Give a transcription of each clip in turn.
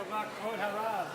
Kol Harav.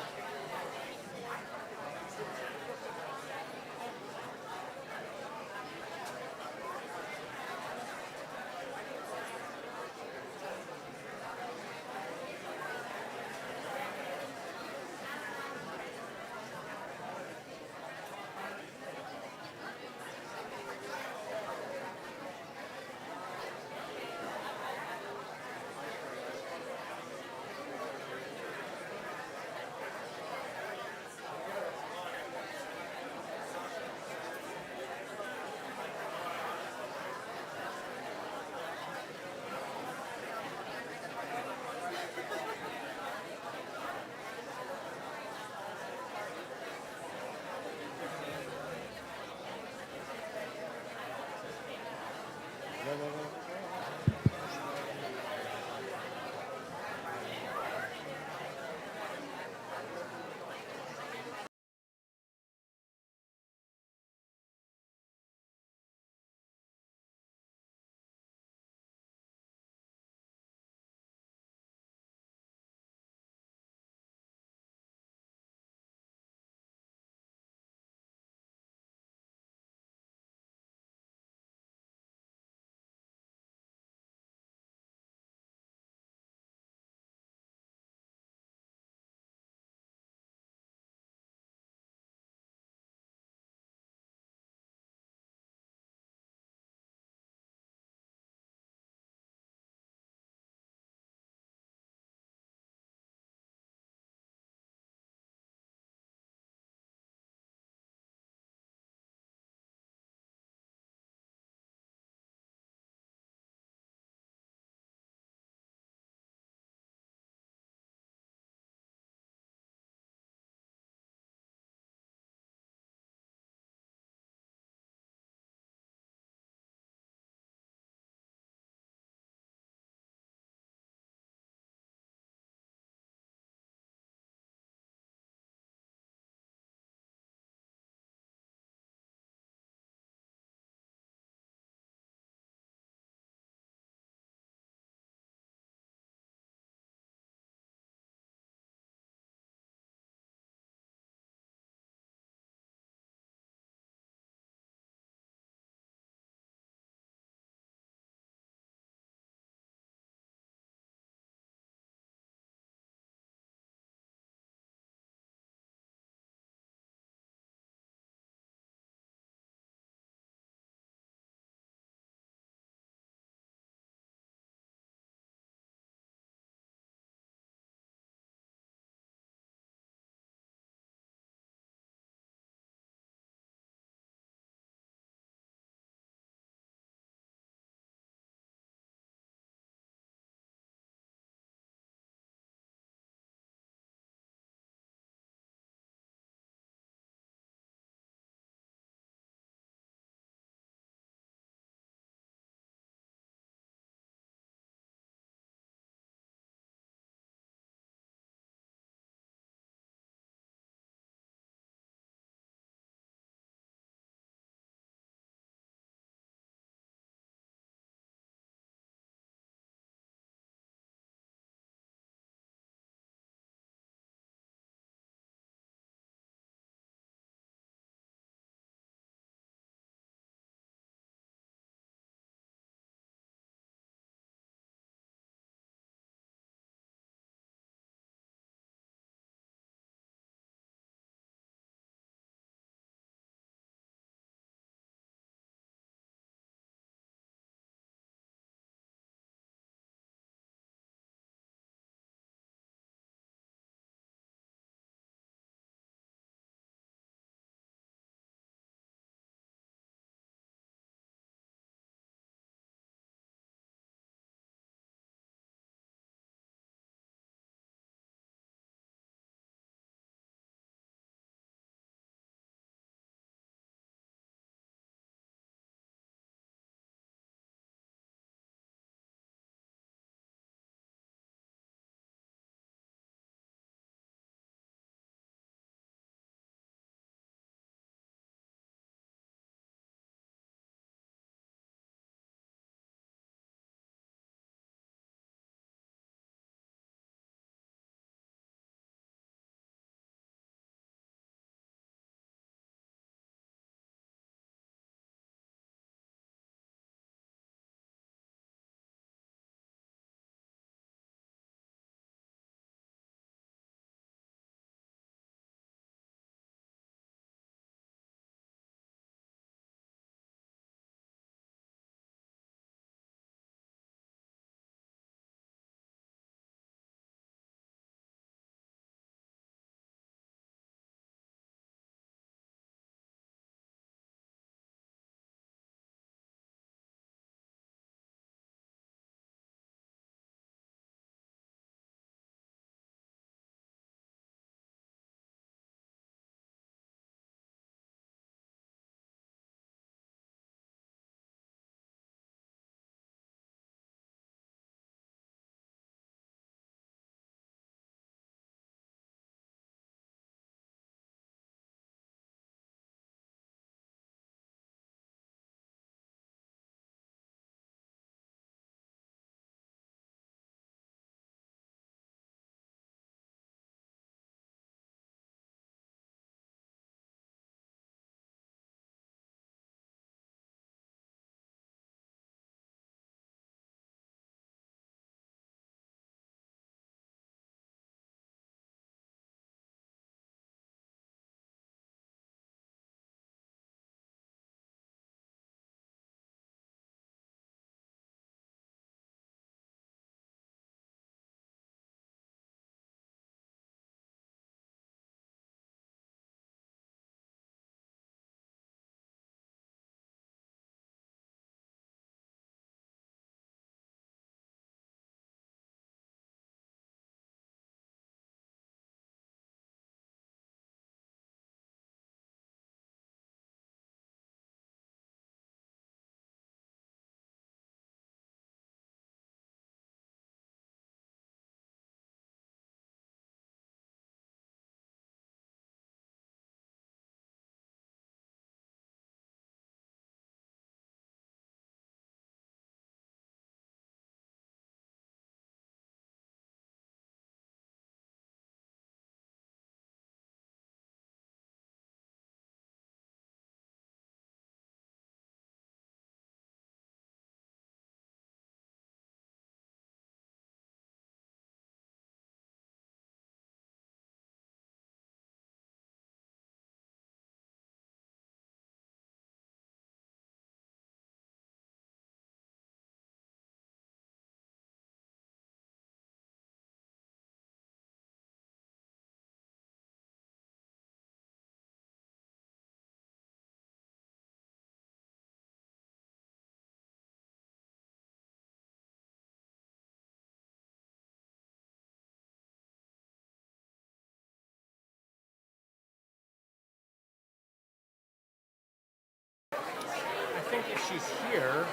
she's here,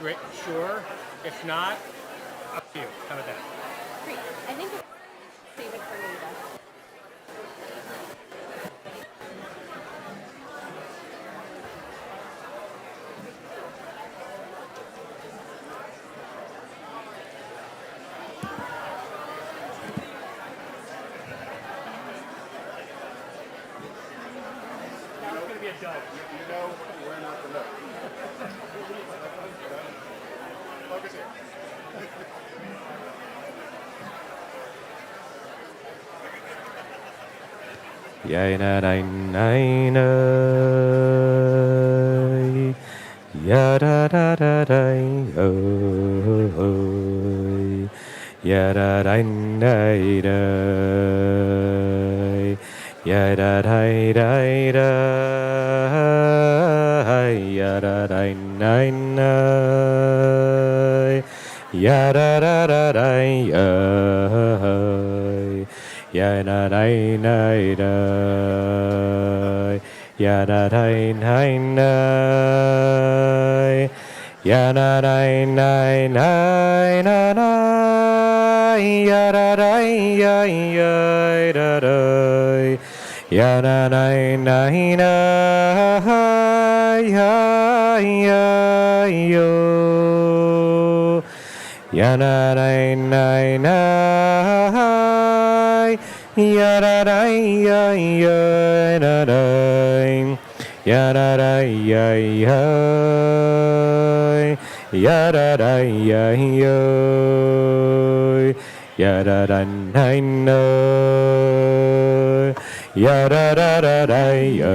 great, sure. If not, up to you. How about that? Great. I think it's save it for later. It's going to be a dud. You know we're not the look. Focus here. Yaina naina yada da da da oh yada da da yada da da yada da naina yada da da da ya na dai nai dai ya na dai nai nai ya na dai nai nai na nai ya da dai ya ya da dai ya na dai nai nai ya ya yo ya na dai nai nai ya da da ya ya da da ya da da ya ya ya da da ya ya ya da da nai no ya da da da da ya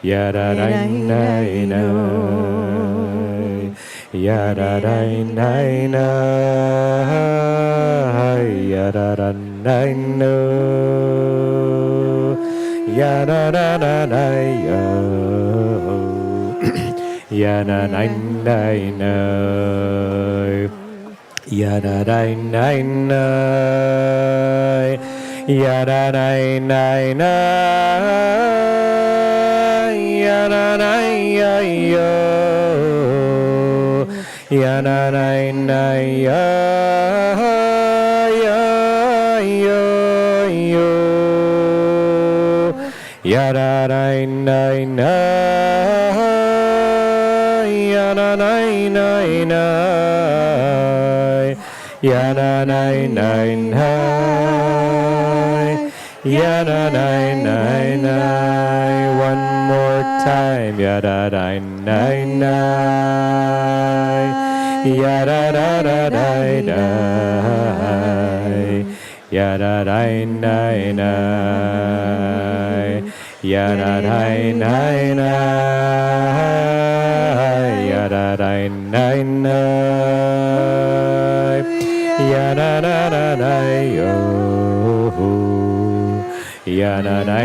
ya da da nai no ya da da nai no ya da da nai no ya da da da da yo ya da nai nai no ya da da nai no ya da da nai no ya da da ya yo ya da da nai yo ya da da nai nai ya da nai nai nai ya da nai nai nai ya da nai nai nai one more time ya da da nai nai ya da da da da da ya da da nai nai ya da da nai nai ya da da nai nai ya da da da da yo ya da da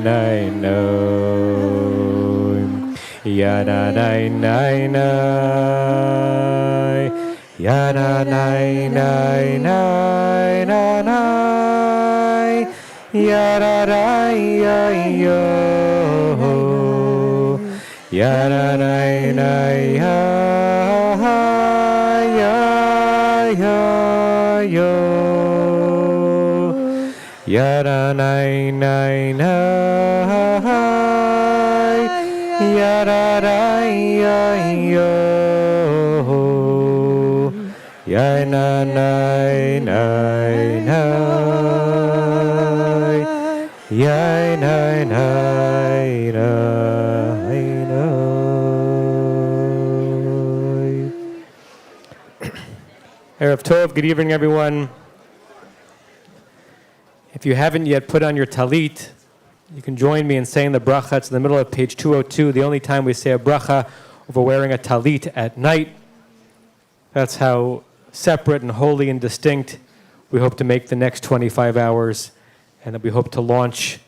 nai no ya da da nai nai ya da nai nai nai nai ya da da ya yo ya da nai nai ya ya ya yo ya da nai nai nai ya da da ya yo ya na nai nai nai ya nai nai nai nai. Erev Tov, good evening everyone. If you haven't yet put on your talit, you can join me in saying the bracha. It's in the middle of page 202, the only time we say a bracha over wearing a talit at night. That's how separate and holy and distinct we hope to make the next 25 hours, and that we hope to launch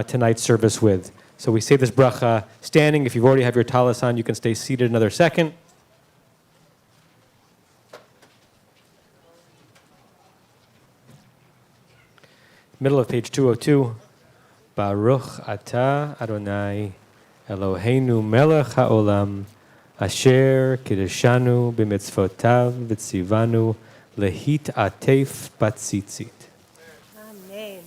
tonight's service with. So we say this bracha standing. If you've already have your talis on, you can stay seated another second. Middle of page 202. Baruch atah Adonai Eloheinu melech haolam, asher kiddushanu b'mitzvotav v'tzivanu lehit atef batzitzit. Amen.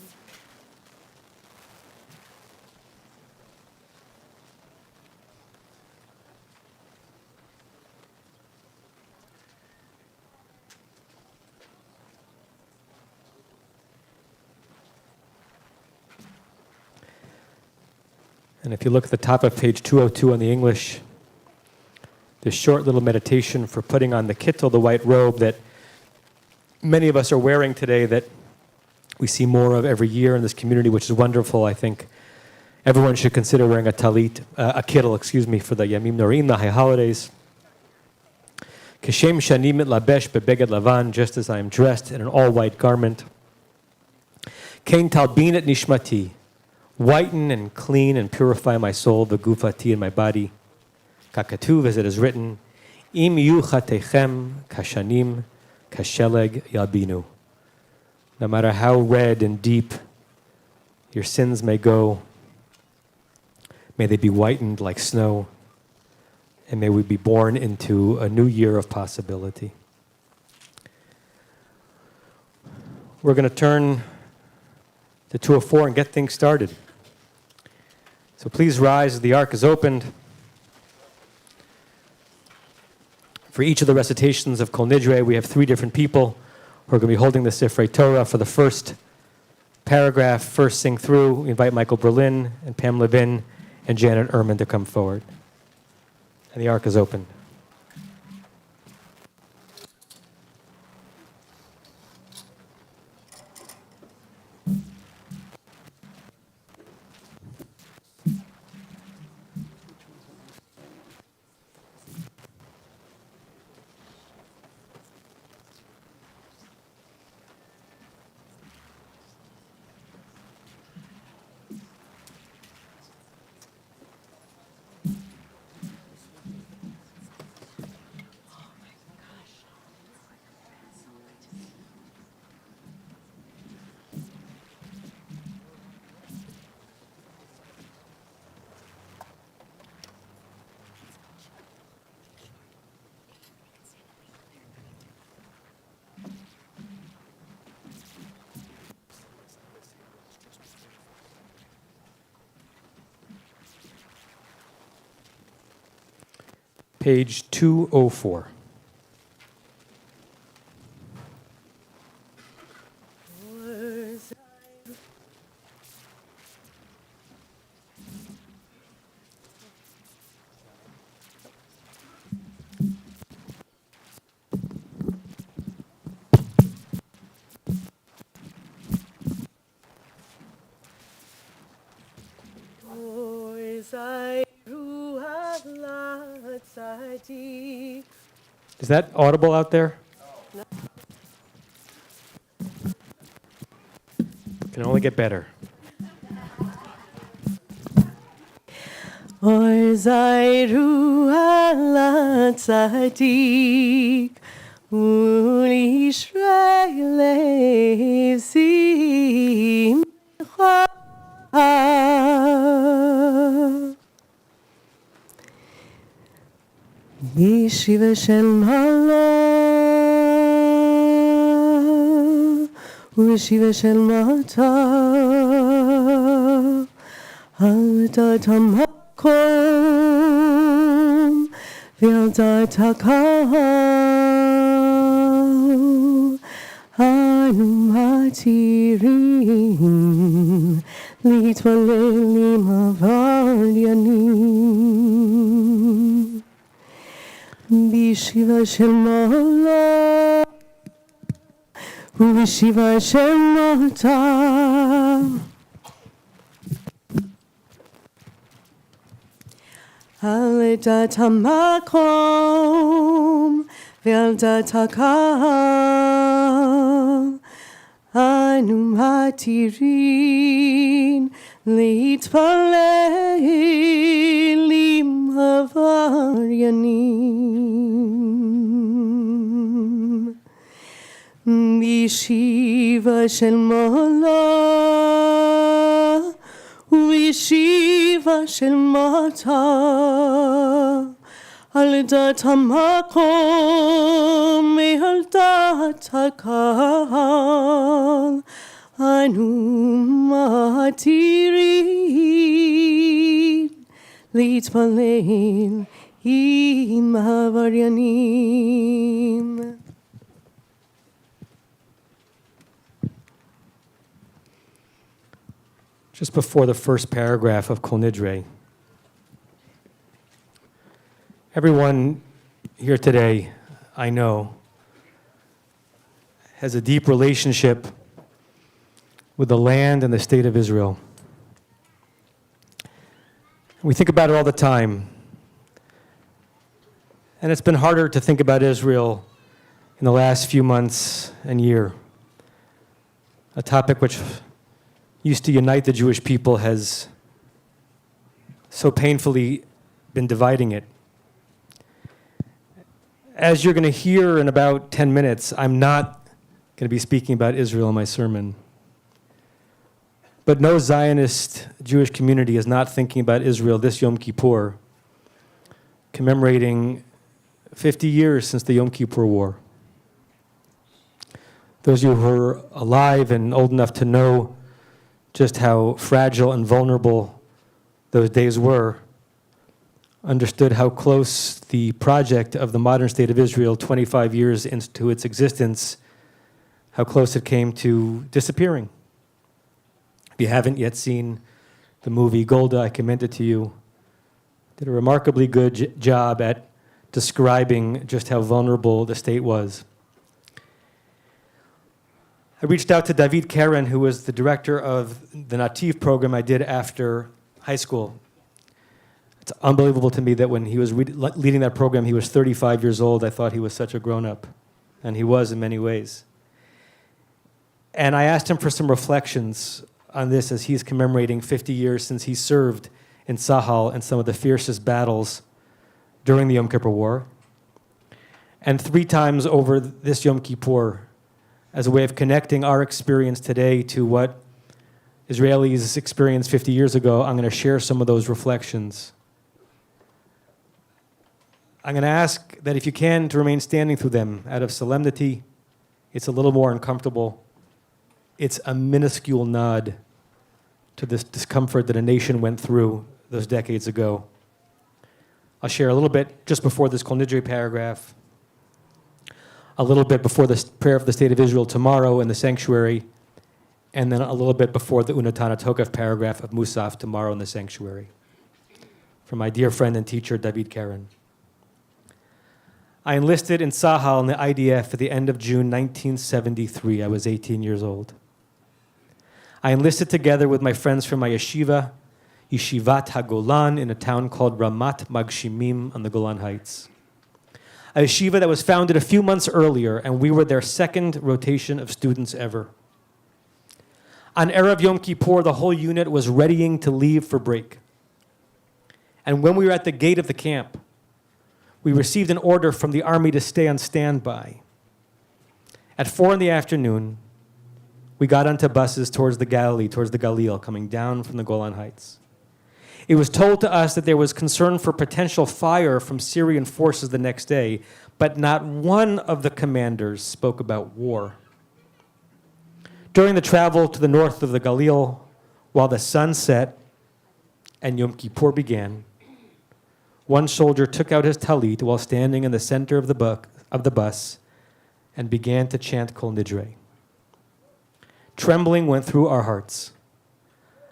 And if you look at the top of page 202 on the English, this short little meditation for putting on the kittel, the white robe that many of us are wearing today, that we see more of every year in this community, which is wonderful. I think everyone should consider wearing a talit, a kittel, for the Yamim Norim, the high holidays. Keshem shani mitlabesh bebeged lavan, just as I am dressed in an all-white garment. Kein talbin et nishmati, whiten and clean and purify my soul, v'gufati, in my body. Kakatuv, as it is written, im yu chatechem kashanim kasheleg yabinu. No matter how red and deep your sins may go, may they be whitened like snow, and may we be born into a new year of possibility. We're going to turn to 204 and get things started. So please rise as the ark is opened. For each of the recitations of Kol Nidre, we have 3 different people who are going to be holding the Sifrei Torah for the first paragraph, first sing through. We invite Michael Berlin and Pam Levin and Janet Ehrman to come forward. And the ark is open. Page 204. Is that audible out there? No. Can only get better. Or Zairu ala tzadik u'lishrei simcha Yeshiva Shem Allah Yeshiva Shem Mata Alta Tamakom Vilda Takal Anu Matirin Litvalim Avalyanim Bishiva Shem Allah Bishiva Shem Mata Alta Tamakom Vilda Takal Anu Matirin Litvalim Avaryanim Bishiva Shel Mola וישיבה של מטה על דעת המקום מעל דעת הקהל אנו מתירים להתפלל עם העבריינים. Just before the first paragraph of Kol Nidre, everyone here today, I know, has a deep relationship with the land and the state of Israel. We think about it all the time. And it's been harder to think about Israel in the last few months and year. A topic which used to unite the Jewish people has so painfully been dividing it. As you're going to hear in about 10 minutes, I'm not going to be speaking about Israel in my sermon. But no Zionist Jewish community is not thinking about Israel this Yom Kippur, commemorating 50 years since the Yom Kippur War. Those of you who are alive and old enough to know just how fragile and vulnerable those days were, understood how close the project of the modern state of Israel 25 years into its existence, how close it came to disappearing. If you haven't yet seen the movie Golda, I commend it to you. Did a remarkably good job at describing just how vulnerable the state was. I reached out to David Karen, who was the director of the Nativ program I did after high school. It's unbelievable to me that when he was leading that program, he was 35 years old. I thought he was such a grown-up, and he was in many ways. And I asked him for some reflections on this as he's commemorating 50 years since he served in Sahal in some of the fiercest battles during the Yom Kippur War. And 3 times over this Yom Kippur, as a way of connecting our experience today to what Israelis experienced 50 years ago, I'm going to share some of those reflections. I'm going to ask that if you can, to remain standing through them out of solemnity. It's a little more uncomfortable. It's a minuscule nod to this discomfort that a nation went through those decades ago. I'll share a little bit just before this Kol Nidre paragraph, a little bit before the prayer of the State of Israel tomorrow in the sanctuary, and then a little bit before the Unatana Tokaf paragraph of Musaf tomorrow in the sanctuary. From my dear friend and teacher, David Karen. I enlisted in Sahal in the IDF at the end of June 1973. I was 18 years old. I enlisted together with my friends from my yeshiva, Yeshivat HaGolan, in a town called Ramat Magshimim on the Golan Heights. A yeshiva that was founded a few months earlier, and we were their second rotation of students ever. On Erev Yom Kippur, the whole unit was readying to leave for break. And when we were at the gate of the camp, we received an order from the army to stay on standby. At 4 p.m, we got onto buses towards the Galilee, towards the Galil, coming down from the Golan Heights. It was told to us that there was concern for potential fire from Syrian forces the next day, but not one of the commanders spoke about war. During the travel to the north of the Galil, while the sun set and Yom Kippur began, one soldier took out his talit while standing in the center of the bus and began to chant Kol Nidre. Trembling went through our hearts.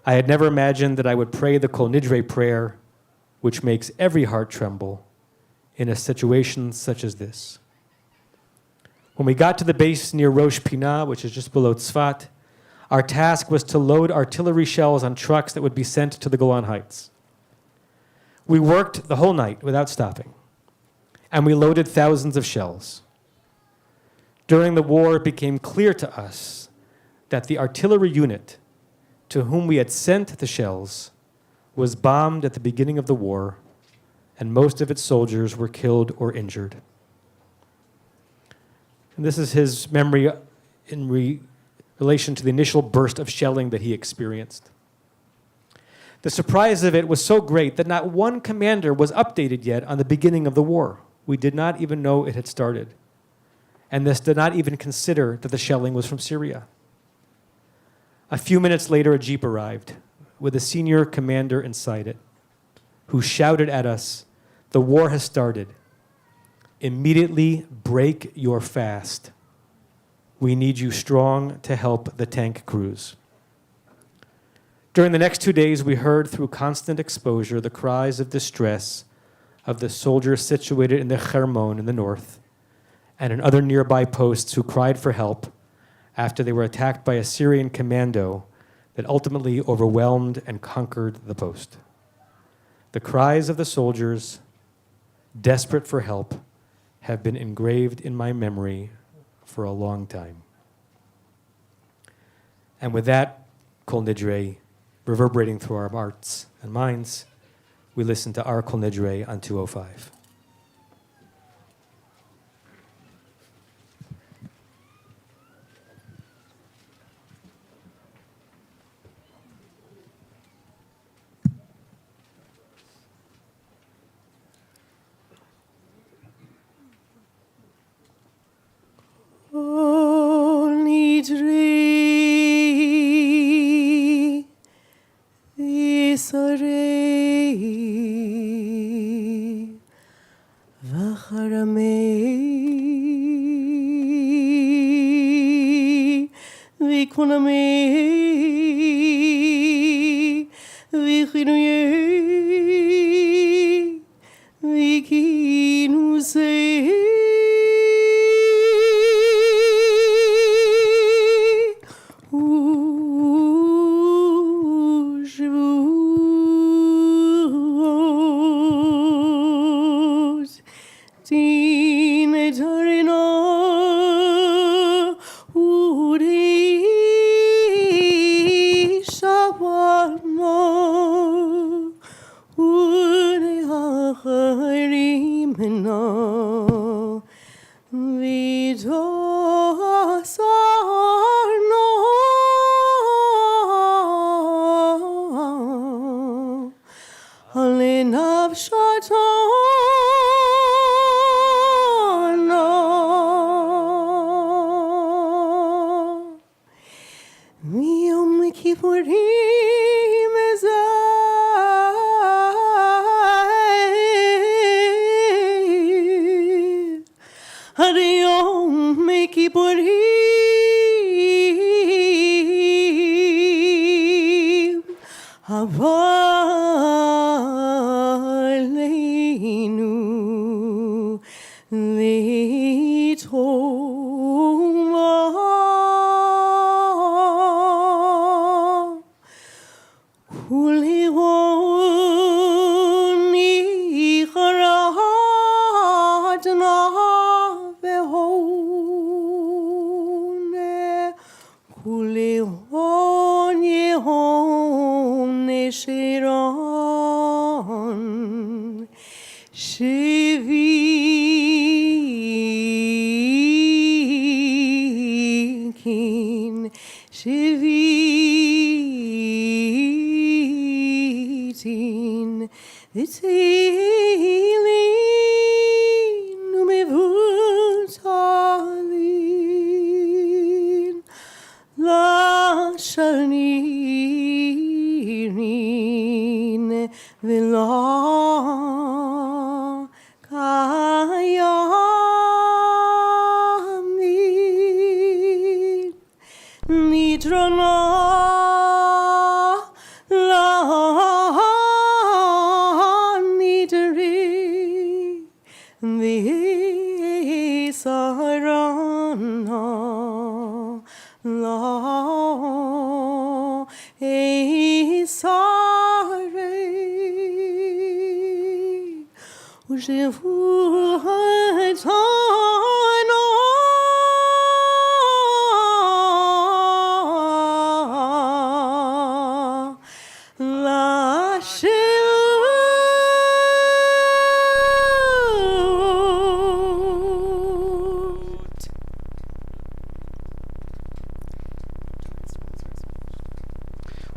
I had never imagined that I would pray the Kol Nidre prayer, which makes every heart tremble, in a situation such as this. When we got to the base near Rosh Pinah, which is just below Tzfat, our task was to load artillery shells on trucks that would be sent to the Golan Heights. We worked the whole night without stopping, and we loaded thousands of shells. During the war, it became clear to us that the artillery unit to whom we had sent the shells was bombed at the beginning of the war, and most of its soldiers were killed or injured. And this is his memory in relation to the initial burst of shelling that he experienced. The surprise of it was so great that not one commander was updated yet on the beginning of the war. We did not even know it had started. And this did not even consider that the shelling was from Syria. A few minutes later, a jeep arrived with a senior commander inside it, who shouted at us, "The war has started. Immediately break your fast. We need you strong to help the tank crews." During the next 2 days, we heard through constant exposure the cries of distress of the soldiers situated in the Hermon in the north and in other nearby posts who cried for help after they were attacked by a Syrian commando that ultimately overwhelmed and conquered the post. The cries of the soldiers, desperate for help, have been engraved in my memory for a long time. And with that, Kol Nidre, reverberating through our hearts and minds, we listen to our Kol Nidre on 205. Kol Nidre Ziering v'charamei v'konamei v'chinuyei v'kinusei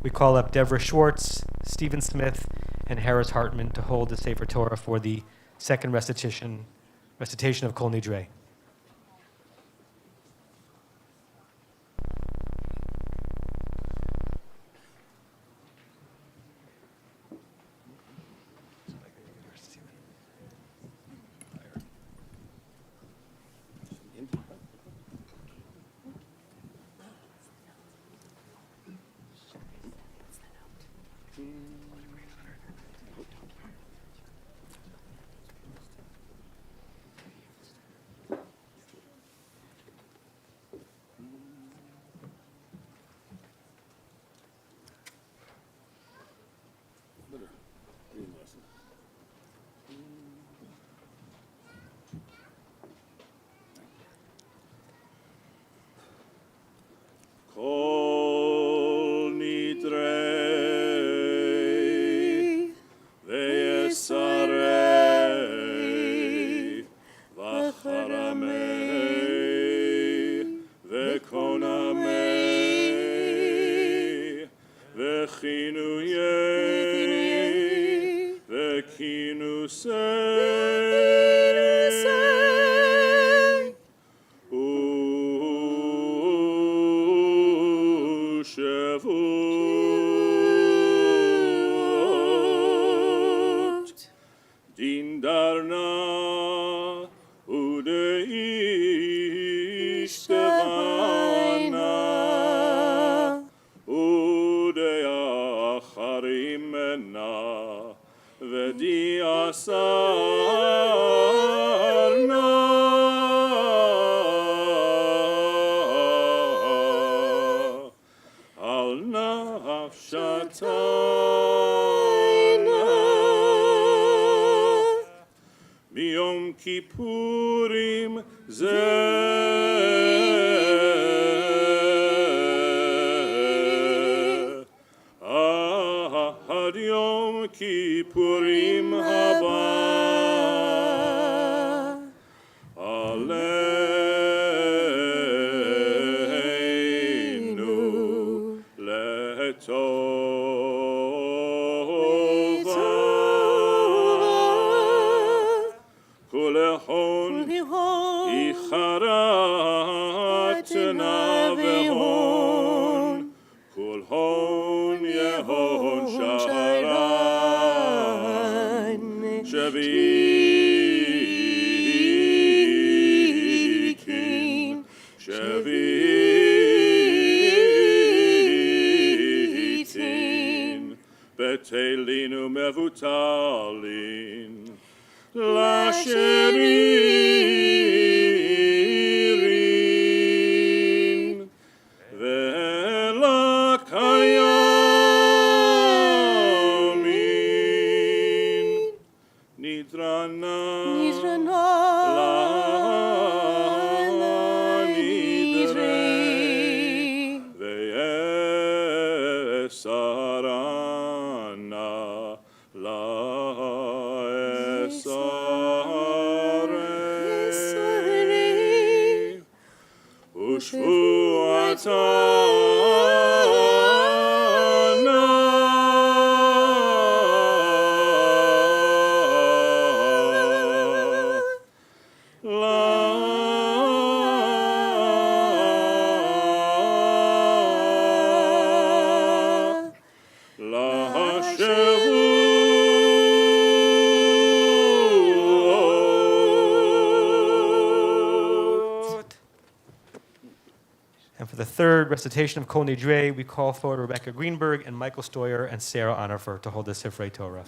we call up Deborah Schwartz, Stephen Smith, and Harris Hartman to hold the Sefer Torah for the second recitation of Kol Nidre. Kol Nidre Ve'esarei V'charamei Ve'konamei Ve'chinuyei Ve'kinusei Shevut Din Darna Udeish Devana Udeacharim Mena Vedi Asarna Al Nafshatayna Miyom Kippurim Zeh Ad Yom Kippurim Haba Aleinu Letova Kulehon Icharatna Vehon Kulhon Yehon Sharan Shavikin Shavitin Betelinu Mevutalin Lasheririn Velakayamin Nidrana La Nidre Ve'esarana La Esare And for the third recitation of Kol Nidre, we call forward Rebecca Greenberg and Michael Stoyer and Sarah Onifer to hold the Sifrei Torah.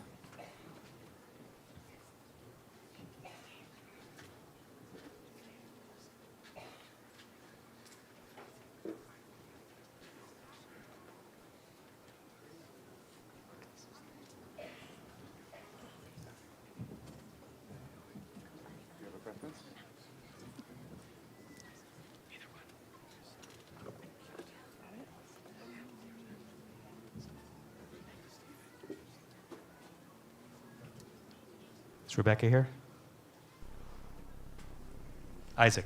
Is Rebecca here? Isaac.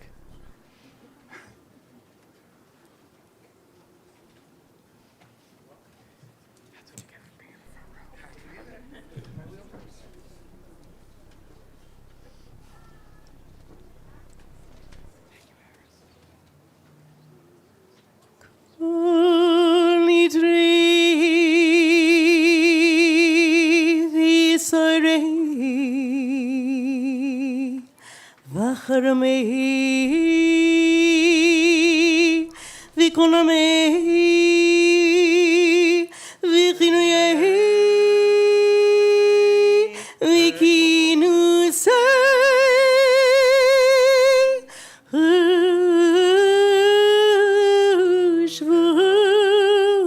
ויקונמי וכינויי וכינוסי שבועות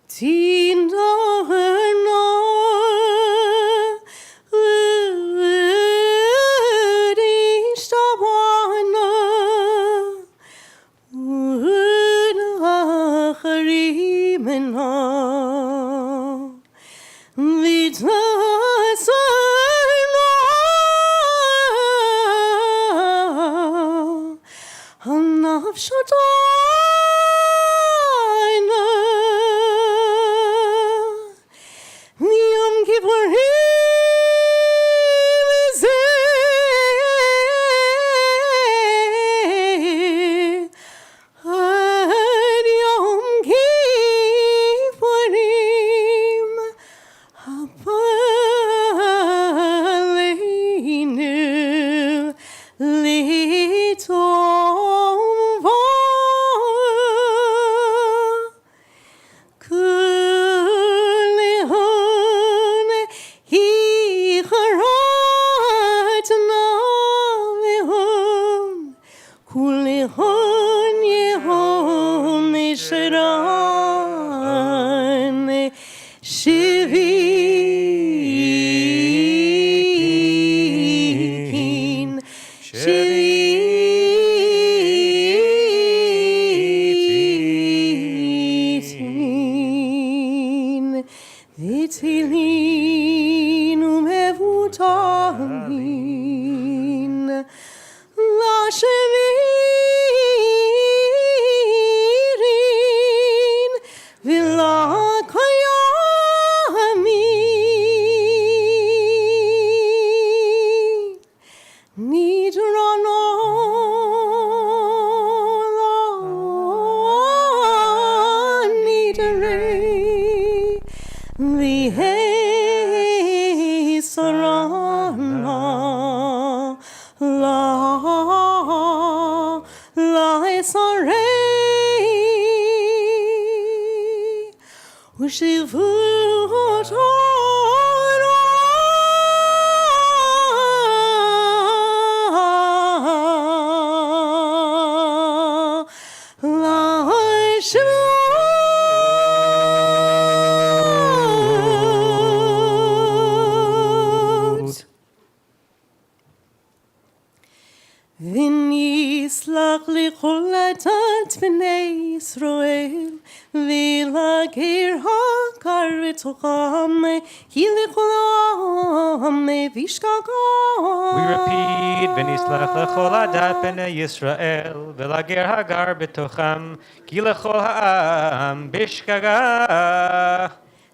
תינדרנה ותשתבענה ותחרימנה ותעשרנה הנפשותינו מיום כיפורים זה עד יום כיפורים הבא עלינו לטובה כל הון הכרתנה והון כל הון יהון שרן שווין שווין ותהילין ומבוטלין לשבירים ולקיימים נדרנו נדרי ויהי שרנה לשרי ושבועות ונסלח לכל עדת בני ישראל ולגר הקר בתוכם כי לכל העם בשגגה. We repeat, ונסלח לכל עדת בני ישראל, ולגר הגר בתוכם, כי לכל העם בשגגה.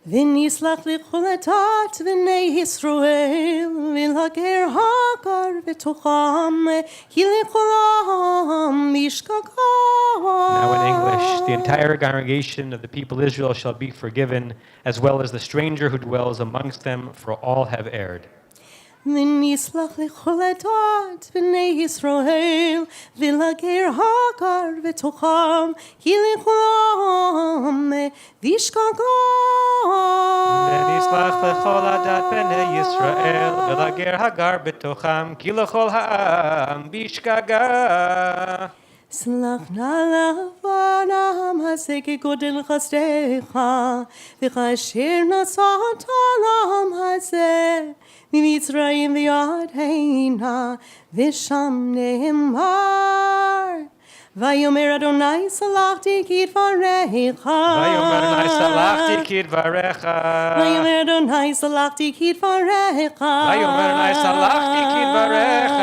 ונסלח לכל עדת בני ישראל ולגר הגר בתוכם כי לכל העם בשגגה. Now in English, the entire congregation of the people of Israel shall be forgiven, as well as the stranger who dwells amongst them, for all have erred. ונסלח לכל עדת בני ישראל ולגר הגר בתוכם כי לכל העם בשגגה. ונסלח לכל עדת בני ישראל, ולגר הגר בתוכם, כי לכל העם בשגגה. סלח נא לעם הזה כגודל חסדך וכאשר נשאת לעם הזה ממצרים ועד הנה ושם נאמר ויאמר אדוני סלחתי כדבריך ויאמר אדוני סלחתי כדבריך ויאמר אדוני סלחתי כדבריך ויאמר אדוני סלחתי כדבריך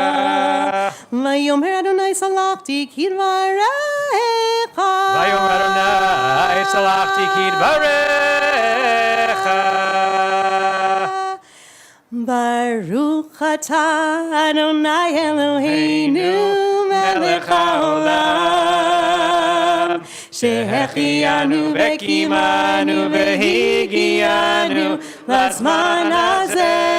ויאמר אדוני סלחתי כדבריך ויאמר אדוני סלחתי כדבריך ברוך אתה אדוני אלוהינו מלך העולם שהחיינו וקיימנו והגיענו לזמן הזה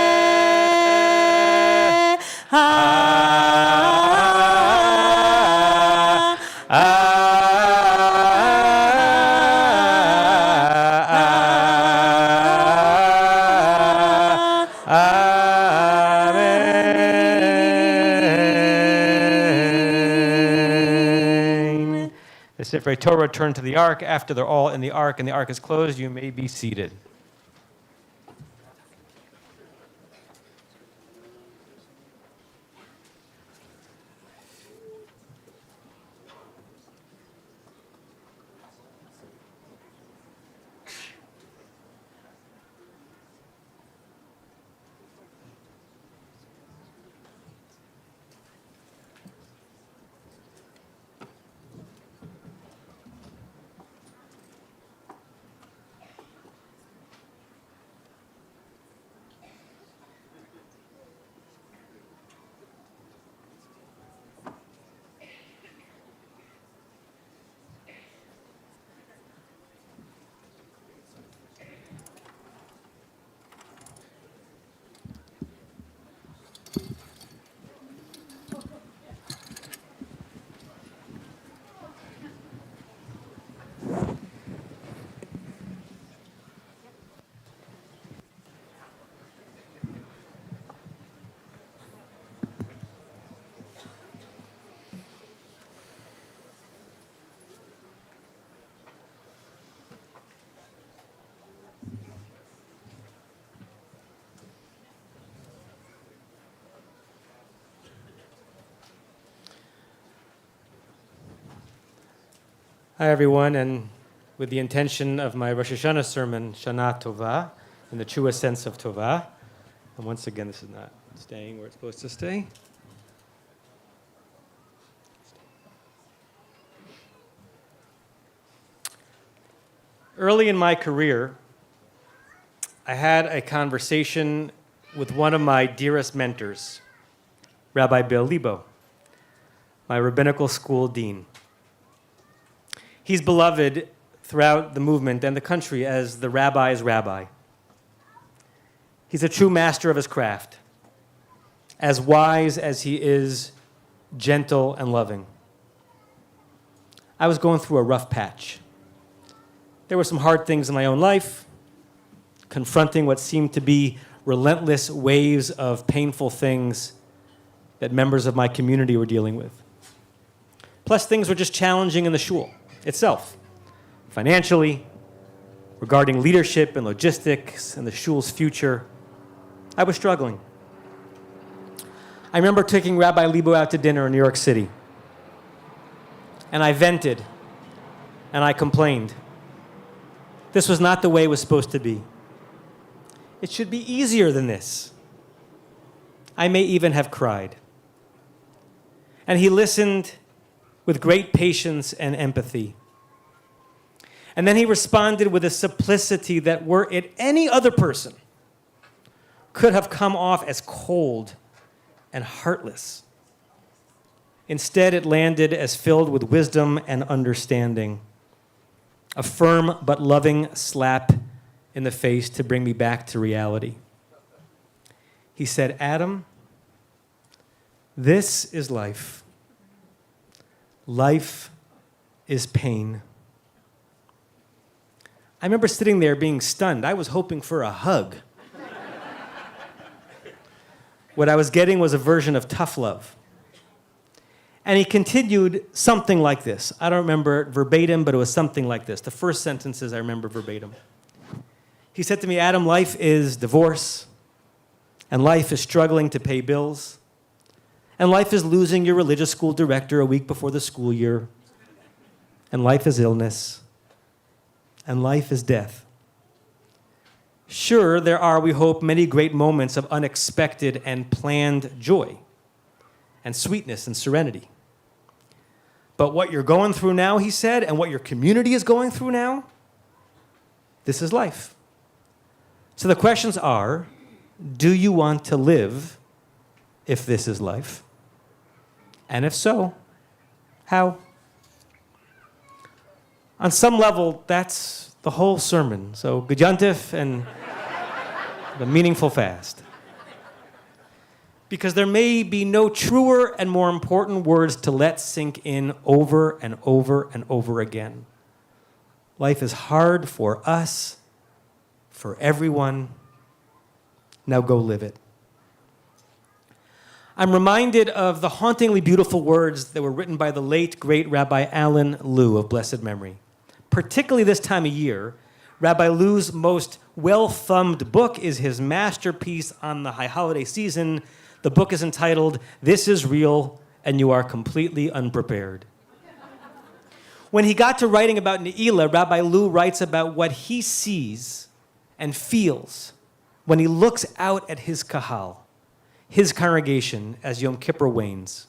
The Sefer Torah turn to the ark. After they're all in the ark and the ark is closed, you may be seated. Hi, everyone, and with the intention of my Rosh Hashanah sermon, Shana Tova, in the truest sense of Tova, and once again, this is not staying where it's supposed to stay. Early in my career, I had a conversation with one of my dearest mentors, Rabbi Bill Lebo, my rabbinical school dean. He's beloved throughout the movement and the country as the rabbi's rabbi. He's a true master of his craft, as wise as he is gentle and loving. I was going through a rough patch. There were some hard things in my own life, confronting what seemed to be relentless waves of painful things that members of my community were dealing with. Plus, things were just challenging in the shul itself, financially, regarding leadership and logistics and the shul's future. I was struggling. I remember taking Rabbi Lebo out to dinner in New York City, and I vented, and I complained. This was not the way it was supposed to be. It should be easier than this. I may even have cried. And he listened with great patience and empathy. And then he responded with a simplicity that, were it any other person, could have come off as cold and heartless. Instead, it landed as filled with wisdom and understanding, a firm but loving slap in the face to bring me back to reality. He said, "Adam, this is life. Life is pain." I remember sitting there being stunned. I was hoping for a hug. What I was getting was a version of tough love. And he continued something like this. I don't remember it verbatim, but it was something like this. The first sentences I remember verbatim. He said to me, "Adam, life is divorce, and life is struggling to pay bills, and life is losing your religious school director a week before the school year, and life is illness, and life is death. Sure, there are, we hope, many great moments of unexpected and planned joy and sweetness and serenity. But what you're going through now," he said, "and what your community is going through now, this is life. So the questions are, do you want to live if this is life? And if so, how?" On some level, that's the whole sermon. So good yontif and the meaningful fast. Because there may be no truer and more important words to let sink in over and over and over again. Life is hard for us, for everyone. Now go live it. I'm reminded of the hauntingly beautiful words that were written by the late, great Rabbi Alan Lew of blessed memory. Particularly this time of year, Rabbi Lew's most well-thumbed book is his masterpiece on the high holiday season. The book is entitled, "This is Real and You Are Completely Unprepared." When he got to writing about Ne'ilah, Rabbi Lew writes about what he sees and feels when he looks out at his kahal, his congregation, as Yom Kippur wanes.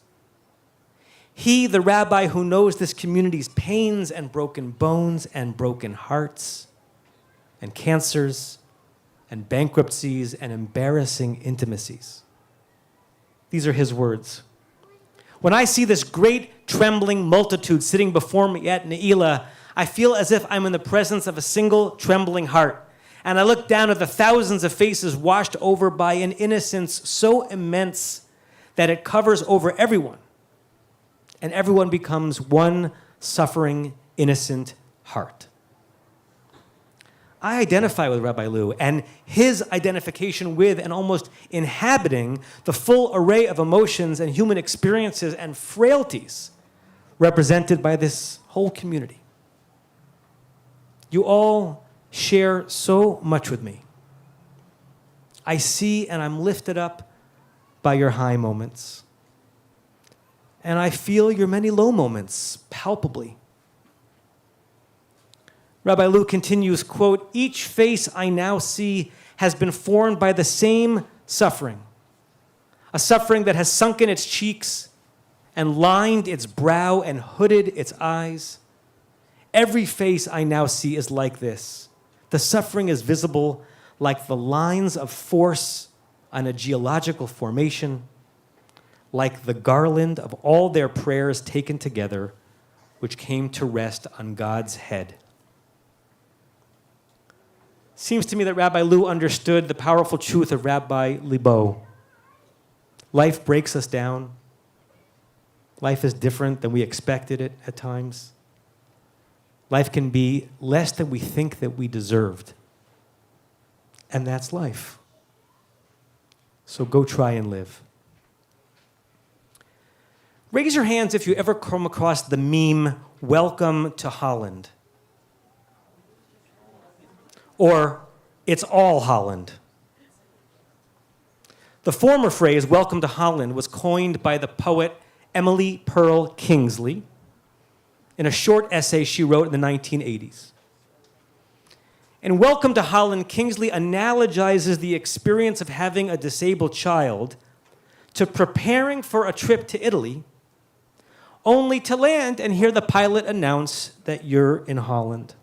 He, the rabbi who knows this community's pains and broken bones and broken hearts and cancers and bankruptcies and embarrassing intimacies. These are his words. When I see this great trembling multitude sitting before me at Ne'ilah, I feel as if I'm in the presence of a single trembling heart. And I look down at the thousands of faces washed over by an innocence so immense that it covers over everyone. And everyone becomes one suffering, innocent heart. I identify with Rabbi Lew, and his identification with and almost inhabiting the full array of emotions and human experiences and frailties represented by this whole community. You all share so much with me. I see and I'm lifted up by your high moments. And I feel your many low moments palpably. Rabbi Lew continues, quote, "Each face I now see has been formed by the same suffering, a suffering that has sunken its cheeks and lined its brow and hooded its eyes. Every face I now see is like this. The suffering is visible like the lines of force on a geological formation, like the garland of all their prayers taken together, which came to rest on God's head." Seems to me that Rabbi Lew understood the powerful truth of Rabbi Libo. Life breaks us down. Life is different than we expected it at times. Life can be less than we think that we deserved. And that's life. So go try and live. Raise your hands if you ever come across the meme, "Welcome to Holland." Or, "It's all Holland." The former phrase, "Welcome to Holland," was coined by the poet Emily Pearl Kingsley in a short essay she wrote in the 1980s. In "Welcome to Holland," Kingsley analogizes the experience of having a disabled child to preparing for a trip to Italy, only to land and hear the pilot announce that you're in Holland.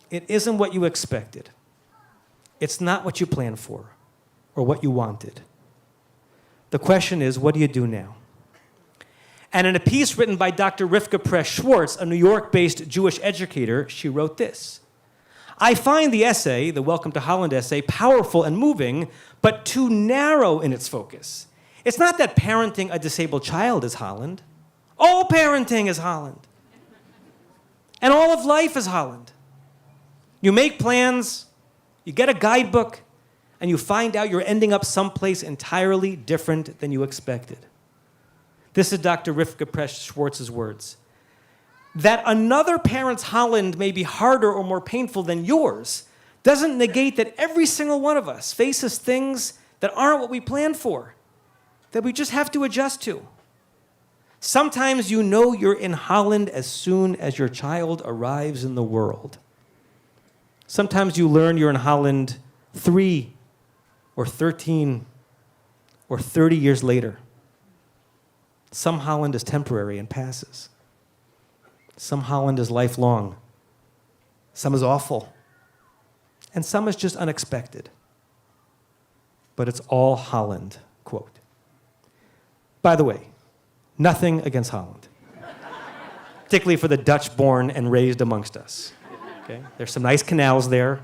It isn't what you expected. It's not what you planned for or what you wanted. The question is, what do you do now? And in a piece written by Dr. Rivka Press-Schwartz, a New York-based Jewish educator, she wrote this: "I find the essay, the Welcome to Holland essay, powerful and moving, but too narrow in its focus. It's not that parenting a disabled child is Holland. All parenting is Holland. And all of life is Holland. You make plans, you get a guidebook, and you find out you're ending up someplace entirely different than you expected." This is Dr. Rivka Press-Schwartz's words. That another parent's Holland may be harder or more painful than yours doesn't negate that every single one of us faces things that aren't what we planned for, that we just have to adjust to. Sometimes you know you're in Holland as soon as your child arrives in the world. Sometimes you learn you're in Holland 3 or 13 or 30 years later. Some Holland is temporary and passes. Some Holland is lifelong. Some is awful. And some is just unexpected. But it's all Holland, quote. By the way, nothing against Holland, particularly for the Dutch born and raised amongst us. Okay? There's some nice canals there.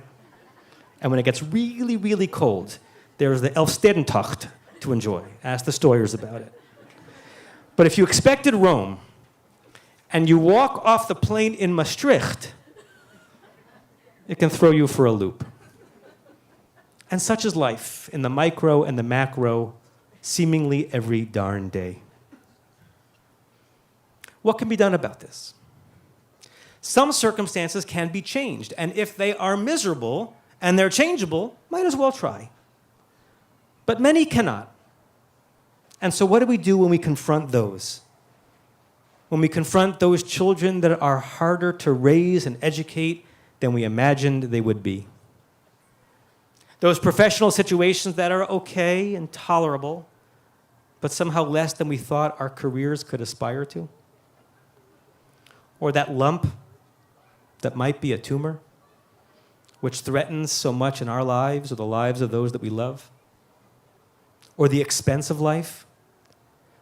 And when it gets really, really cold, there's the Elfstedentocht to enjoy. Ask the Stoyers about it. But if you expected Rome and you walk off the plane in Maastricht, it can throw you for a loop. And such is life in the micro and the macro, seemingly every darn day. What can be done about this? Some circumstances can be changed, and if they are miserable and they're changeable, might as well try. But many cannot. And so what do we do when we confront those? When we confront those children that are harder to raise and educate than we imagined they would be? Those professional situations that are okay and tolerable, but somehow less than we thought our careers could aspire to? Or that lump that might be a tumor, which threatens so much in our lives or the lives of those that we love? Or the expense of life,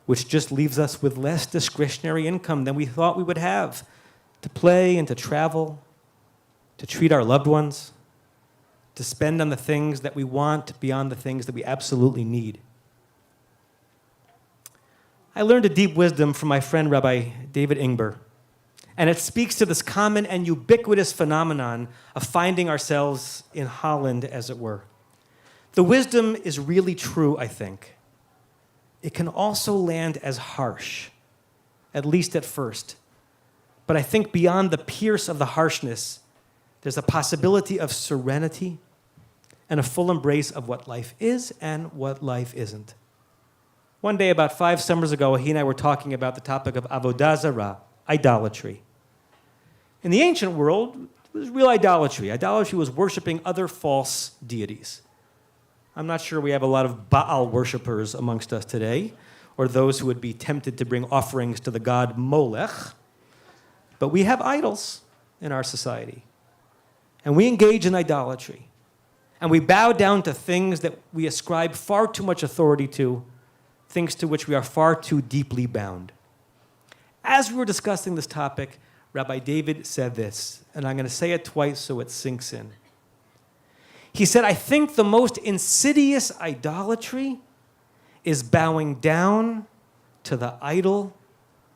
which just leaves us with less discretionary income than we thought we would have to play and to travel, to treat our loved ones, to spend on the things that we want beyond the things that we absolutely need. I learned a deep wisdom from my friend Rabbi David Ingber, and it speaks to this common and ubiquitous phenomenon of finding ourselves in Holland, as it were. The wisdom is really true, I think. It can also land as harsh, at least at first. But I think beyond the pierce of the harshness, there's a possibility of serenity and a full embrace of what life is and what life isn't. One day, about 5 summers ago, he and I were talking about the topic of avodah zarah, idolatry. In the ancient world, it was real idolatry. Idolatry was worshiping other false deities. I'm not sure we have a lot of Baal worshipers amongst us today, or those who would be tempted to bring offerings to the god Molech, but we have idols in our society. And we engage in idolatry. And we bow down to things that we ascribe far too much authority to, things to which we are far too deeply bound. As we were discussing this topic, Rabbi David said this, and I'm going to say it twice so it sinks in. He said, I think the most insidious idolatry is bowing down to the idol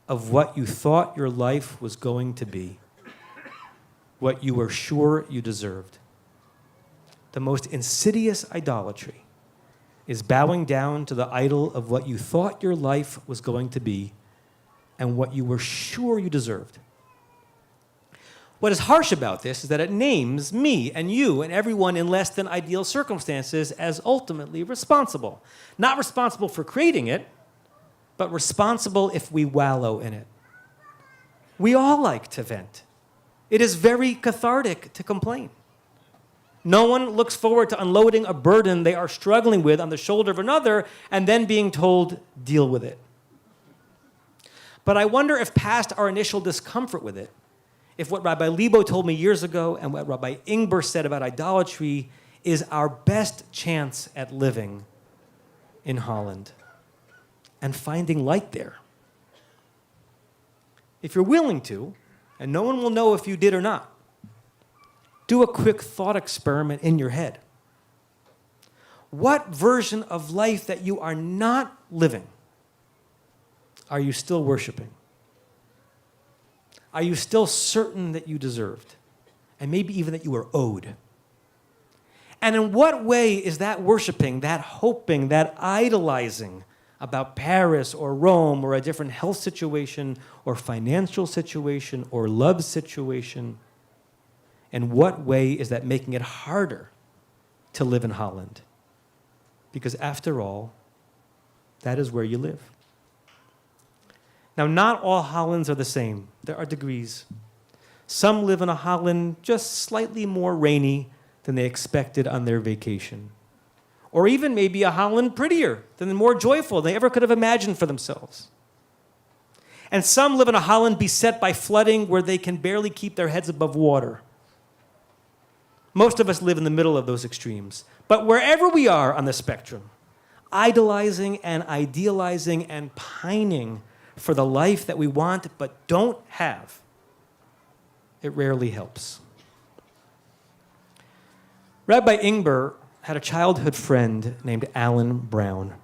of what you thought your life was going to be, what you were sure you deserved. The most insidious idolatry is bowing down to the idol of what you thought your life was going to be and what you were sure you deserved. What is harsh about this is that it names me and you and everyone in less than ideal circumstances as ultimately responsible. Not responsible for creating it, but responsible if we wallow in it. We all like to vent. It is very cathartic to complain. No one looks forward to unloading a burden they are struggling with on the shoulder of another and then being told, deal with it. But I wonder if past our initial discomfort with it, if what Rabbi Libo told me years ago and what Rabbi Ingber said about idolatry is our best chance at living in Holland and finding light there. If you're willing to, and no one will know if you did or not, do a quick thought experiment in your head. What version of life that you are not living are you still worshiping? Are you still certain that you deserved? And maybe even that you were owed? And in what way is that worshiping, that hoping, that idolizing about Paris or Rome or a different health situation or financial situation or love situation? In what way is that making it harder to live in Holland? Because after all, that is where you live. Now, not all Hollands are the same. There are degrees. Some live in a Holland just slightly more rainy than they expected on their vacation. Or even maybe a Holland prettier, than more joyful than they ever could have imagined for themselves. And some live in a Holland beset by flooding where they can barely keep their heads above water. Most of us live in the middle of those extremes. But wherever we are on the spectrum, idolizing and idealizing and pining for the life that we want but don't have, it rarely helps. Rabbi Ingber had a childhood friend named Alan Brown.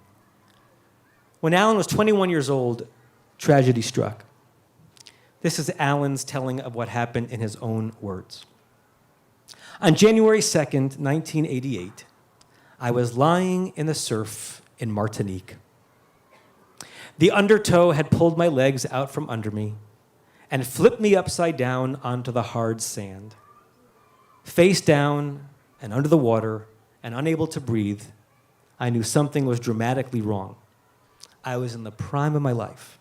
When Alan was 21 years old, tragedy struck. This is Alan's telling of what happened in his own words. On January 2nd, 1988, I was lying in the surf in Martinique, The undertow had pulled my legs out from under me and flipped me upside down onto the hard sand. Face down and under the water and unable to breathe, I knew something was dramatically wrong. I was in the prime of my life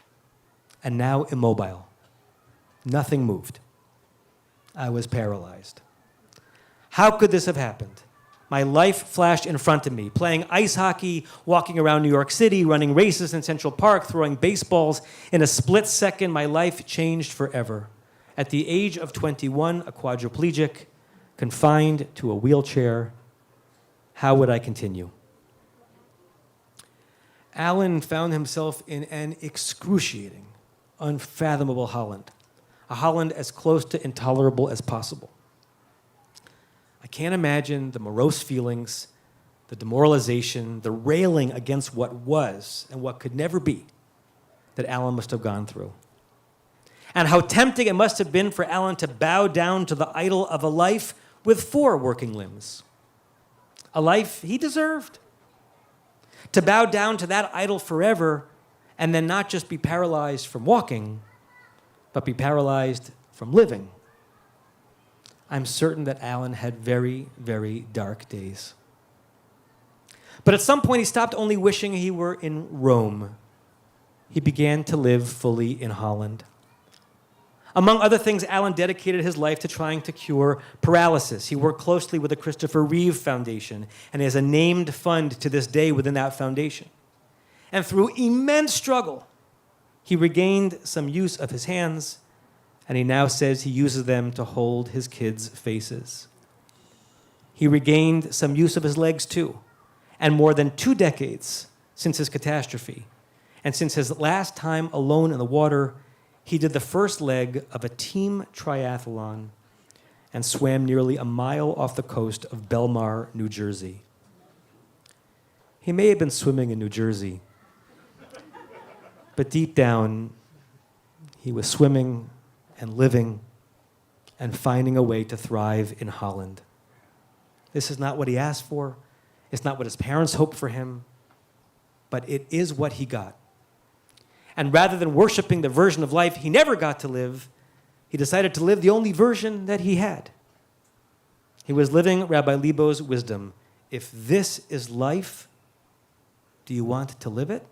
and now immobile. Nothing moved. I was paralyzed. How could this have happened? My life flashed in front of me, playing ice hockey, walking around New York City, running races in Central Park, throwing baseballs. In a split second, my life changed forever. At the age of 21, a quadriplegic, confined to a wheelchair, how would I continue? Alan found himself in an excruciating, unfathomable Holland, a Holland as close to intolerable as possible. I can't imagine the morose feelings, the demoralization, the railing against what was and what could never be that Alan must have gone through. And how tempting it must have been for Alan to bow down to the idol of a life with 4 working limbs. A life he deserved. To bow down to that idol forever and then not just be paralyzed from walking, but be paralyzed from living. I'm certain that Alan had very, very dark days. But at some point, he stopped only wishing he were in Rome. He began to live fully in Holland. Among other things, Alan dedicated his life to trying to cure paralysis. He worked closely with the Christopher Reeve Foundation and has a named fund to this day within that foundation. And through immense struggle, he regained some use of his hands, and he now says he uses them to hold his kids' faces. He regained some use of his legs too, and more than 2 decades since his catastrophe, and since his last time alone in the water, he did the first leg of a team triathlon and swam nearly a mile off the coast of Belmar, New Jersey. He may have been swimming in New Jersey, but deep down, he was swimming and living and finding a way to thrive in Holland. This is not what he asked for. It's not what his parents hoped for him, but it is what he got. And rather than worshiping the version of life he never got to live, he decided to live the only version that he had. He was living Rabbi Libo's wisdom. If this is life, do you want to live it?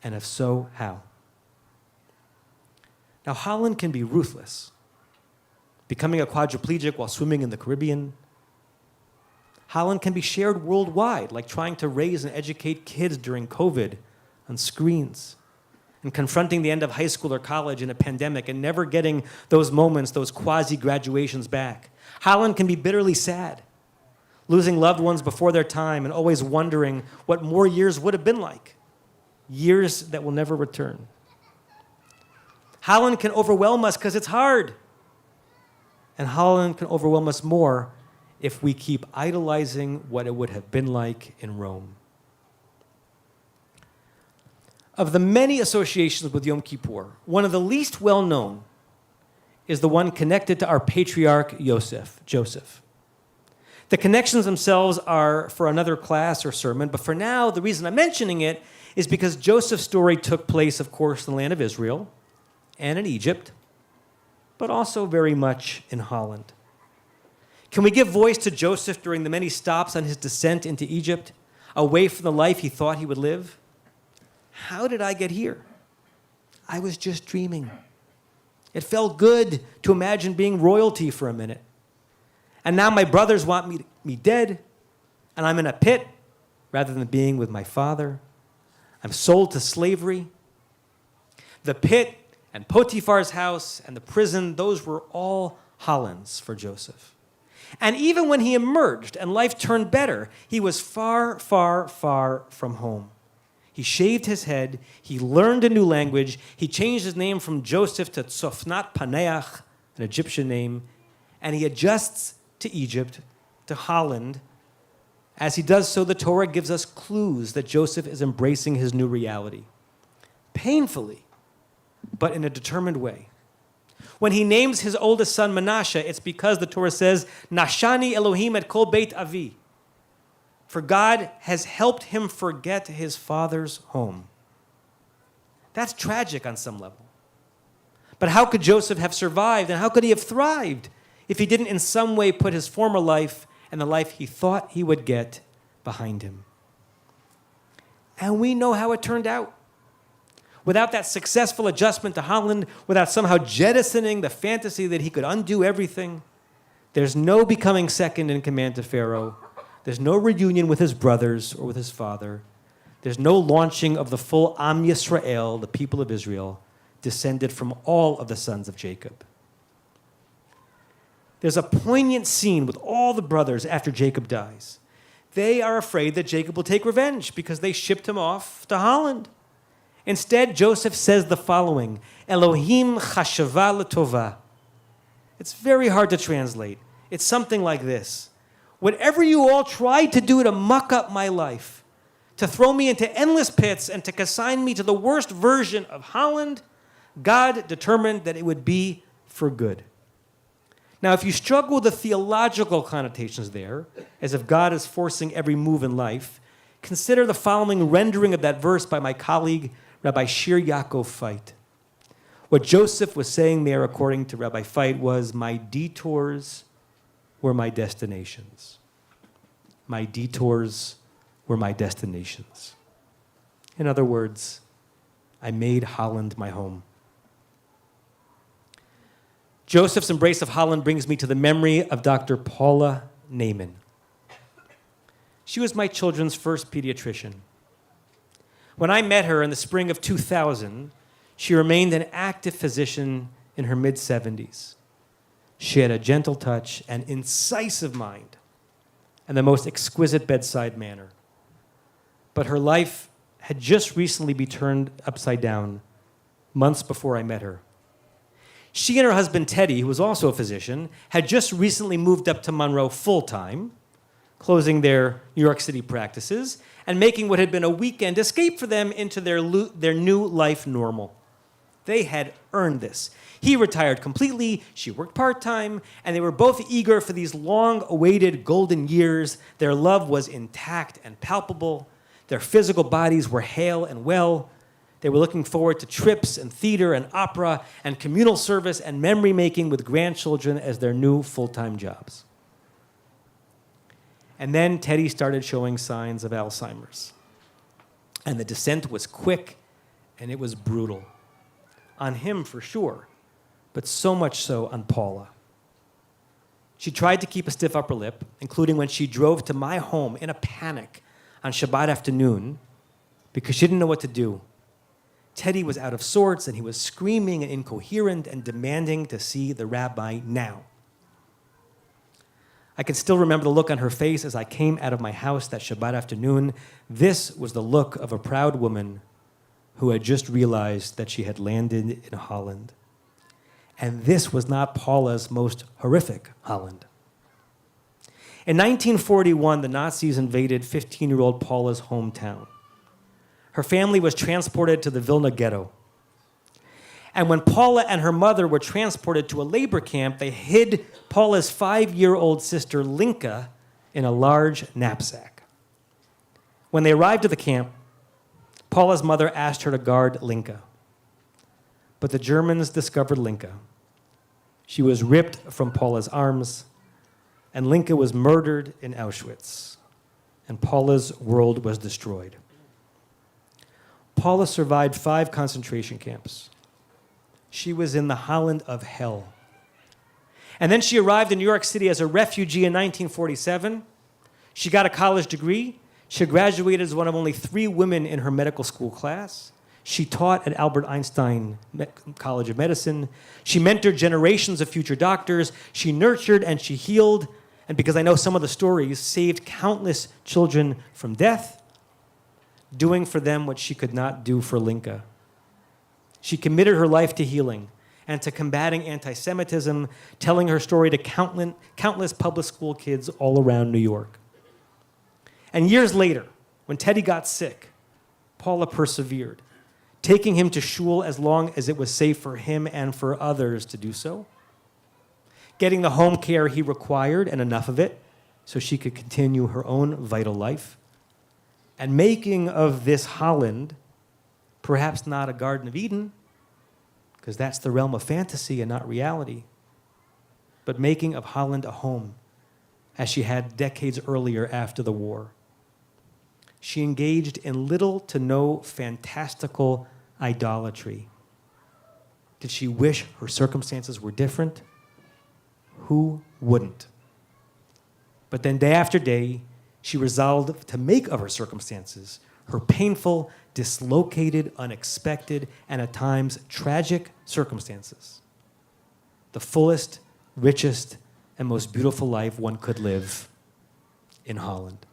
And if so, how? Now, Holland can be ruthless. Becoming a quadriplegic while swimming in the Caribbean. Holland can be shared worldwide, like trying to raise and educate kids during COVID on screens, and confronting the end of high school or college in a pandemic and never getting those moments, those quasi-graduations back. Holland can be bitterly sad, losing loved ones before their time and always wondering what more years would have been like, years that will never return. Holland can overwhelm us because it's hard. And Holland can overwhelm us more if we keep idolizing what it would have been like in Rome. Of the many associations with Yom Kippur, one of the least well-known is the one connected to our patriarch Joseph. The connections themselves are for another class or sermon, but for now, the reason I'm mentioning it is because Joseph's story took place, of course, in the land of Israel and in Egypt, but also very much in Holland. Can we give voice to Joseph during the many stops on his descent into Egypt, away from the life he thought he would live? How did I get here? I was just dreaming. It felt good to imagine being royalty for a minute. And now my brothers want me dead, and I'm in a pit rather than being with my father. I'm sold to slavery. The pit and Potiphar's house and the prison, those were all Hollands for Joseph. And even when he emerged and life turned better, he was far, far, far from home. He shaved his head, he learned a new language, he changed his name from Joseph to Tzofnat Paneach, an Egyptian name, and he adjusts to Egypt, to Holland. As he does so, the Torah gives us clues that Joseph is embracing his new reality. Painfully, but in a determined way. When he names his oldest son Menashe, it's because the Torah says, Nashani Elohim et kol beit avi. For God has helped him forget his father's home. That's tragic on some level. But how could Joseph have survived, and how could he have thrived if he didn't in some way put his former life and the life he thought he would get behind him? And we know how it turned out. Without that successful adjustment to Holland, without somehow jettisoning the fantasy that he could undo everything, there's no becoming second in command to Pharaoh. There's no reunion with his brothers or with his father. There's no launching of the full Am Yisrael, the people of Israel, descended from all of the sons of Jacob. There's a poignant scene with all the brothers after Jacob dies. They are afraid that Jacob will take revenge because they shipped him off to Holland. Instead, Joseph says the following, Elohim chashava l'tova. It's very hard to translate. It's something like this. Whatever you all tried to do to muck up my life, to throw me into endless pits and to consign me to the worst version of Holland, God determined that it would be for good. Now, if you struggle with the theological connotations there, as if God is forcing every move in life, consider the following rendering of that verse by my colleague, Rabbi Shir Yaakov Feit. What Joseph was saying there, according to Rabbi Feit, was, my detours were my destinations. My detours were my destinations. In other words, I made Holland my home. Joseph's embrace of Holland brings me to the memory of Dr. Paula Naiman. She was my children's first pediatrician. When I met her in the spring of 2000, she remained an active physician in her mid-70s. She had a gentle touch, an incisive mind, and the most exquisite bedside manner. But her life had just recently been turned upside down months before I met her. She and her husband, Teddy, who was also a physician, had just recently moved up to Monroe full-time, closing their New York City practices and making what had been a weekend escape for them into their new life normal. They had earned this. He retired completely, she worked part-time, and they were both eager for these long-awaited golden years. Their love was intact and palpable. Their physical bodies were hale and well. They were looking forward to trips and theater and opera and communal service and memory-making with grandchildren as their new full-time jobs. And then Teddy started showing signs of Alzheimer's. And the descent was quick and it was brutal. On him for sure, but so much so on Paula. She tried to keep a stiff upper lip, including when she drove to my home in a panic on Shabbat afternoon because she didn't know what to do. Teddy was out of sorts, and he was screaming and incoherent and demanding to see the rabbi now. I can still remember the look on her face as I came out of my house that Shabbat afternoon. This was the look of a proud woman who had just realized that she had landed in Holland. And this was not Paula's most horrific Holland. In 1941, the Nazis invaded 15-year-old Paula's hometown. Her family was transported to the Vilna ghetto. And when Paula and her mother were transported to a labor camp, they hid Paula's 5-year-old sister, Linka, in a large knapsack. When they arrived at the camp, Paula's mother asked her to guard Linka. But the Germans discovered Linka. She was ripped from Paula's arms, and Linka was murdered in Auschwitz, and Paula's world was destroyed. Paula survived 5 concentration camps. She was in the Holland of hell. And then she arrived in New York City as a refugee in 1947. She got a college degree. She graduated as one of only 3 women in her medical school class. She taught at Albert Einstein College of Medicine. She mentored generations of future doctors. She nurtured and she healed. And because I know some of the stories, saved countless children from death, doing for them what she could not do for Linka. She committed her life to healing and to combating anti-Semitism, telling her story to countless public school kids all around New York. And years later, when Teddy got sick, Paula persevered, taking him to shul as long as it was safe for him and for others to do so, getting the home care he required and enough of it so she could continue her own vital life, and making of this Holland Perhaps not a Garden of Eden, because that's the realm of fantasy and not reality, but making of Holland a home, as she had decades earlier after the war. She engaged in little to no fantastical idolatry. Did she wish her circumstances were different? Who wouldn't? But then day after day, she resolved to make of her circumstances, her painful, dislocated, unexpected, and at times tragic circumstances, the fullest, richest, and most beautiful life one could live in Holland.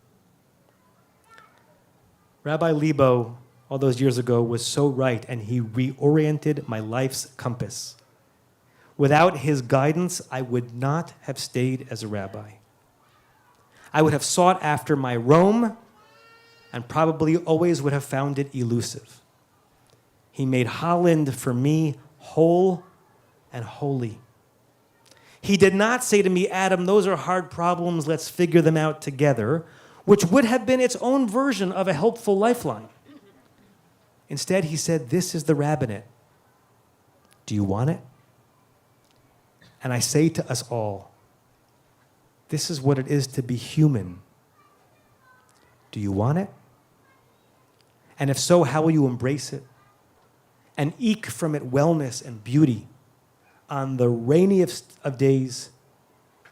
Rabbi Lebo, all those years ago, was so right, and he reoriented my life's compass. Without his guidance, I would not have stayed as a rabbi. I would have sought after my Rome and probably always would have found it elusive. He made Holland for me whole and holy. He did not say to me, Adam, those are hard problems, let's figure them out together, which would have been its own version of a helpful lifeline. Instead, he said, this is the rabbinate. Do you want it? And I say to us all, this is what it is to be human. Do you want it? And if so, how will you embrace it? And eke from it wellness and beauty. On the rainiest of days,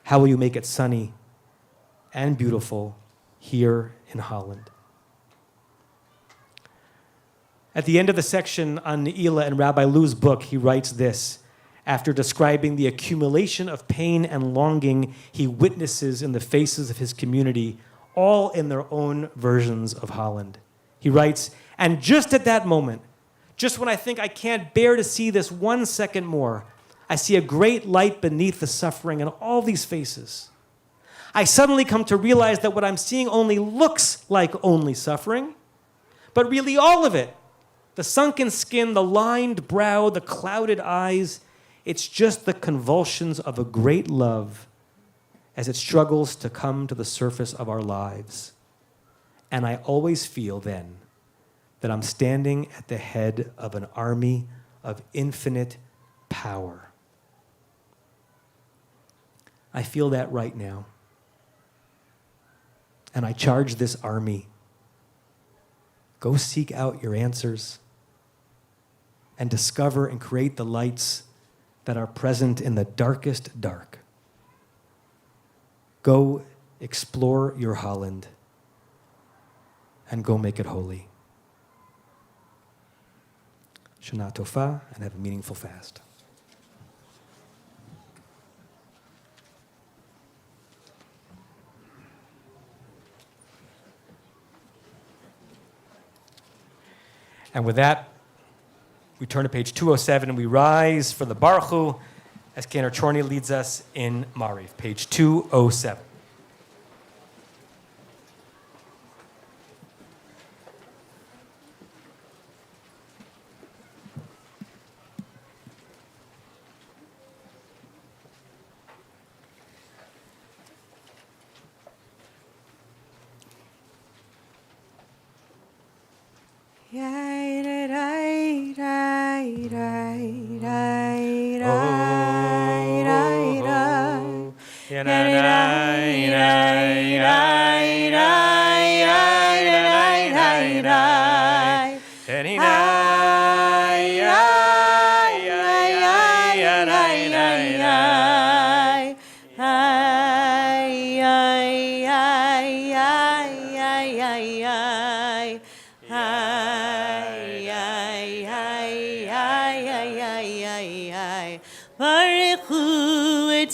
how will you make it sunny and beautiful here in Holland? At the end of the section on Ne'ilah in Rabbi Lou's book, he writes this, after describing the accumulation of pain and longing he witnesses in the faces of his community, all in their own versions of Holland. He writes, and just at that moment, just when I think I can't bear to see this 1 second more, I see a great light beneath the suffering in all these faces. I suddenly come to realize that what I'm seeing only looks like only suffering, but really all of it, the sunken skin, the lined brow, the clouded eyes, it's just the convulsions of a great love as it struggles to come to the surface of our lives. And I always feel then that I'm standing at the head of an army of infinite power. I feel that right now. And I charge this army. Go seek out your answers and discover and create the lights that are present in the darkest dark. Go explore your Holland and go make it holy. Shana Tova, and have a meaningful fast. And with that, we turn to page 207 and we rise for the Baruch Hu as Kener Chorny leads us in Mariv, page 207.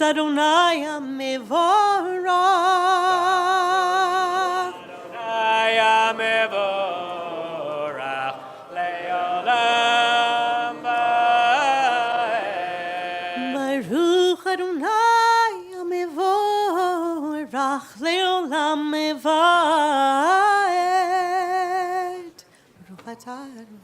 Adonai HaMevorach. Adonai HaMevorach le'olam va'ed. Baruch Adonai HaMevorach le'olam va'ed. Baruch atah Adonai.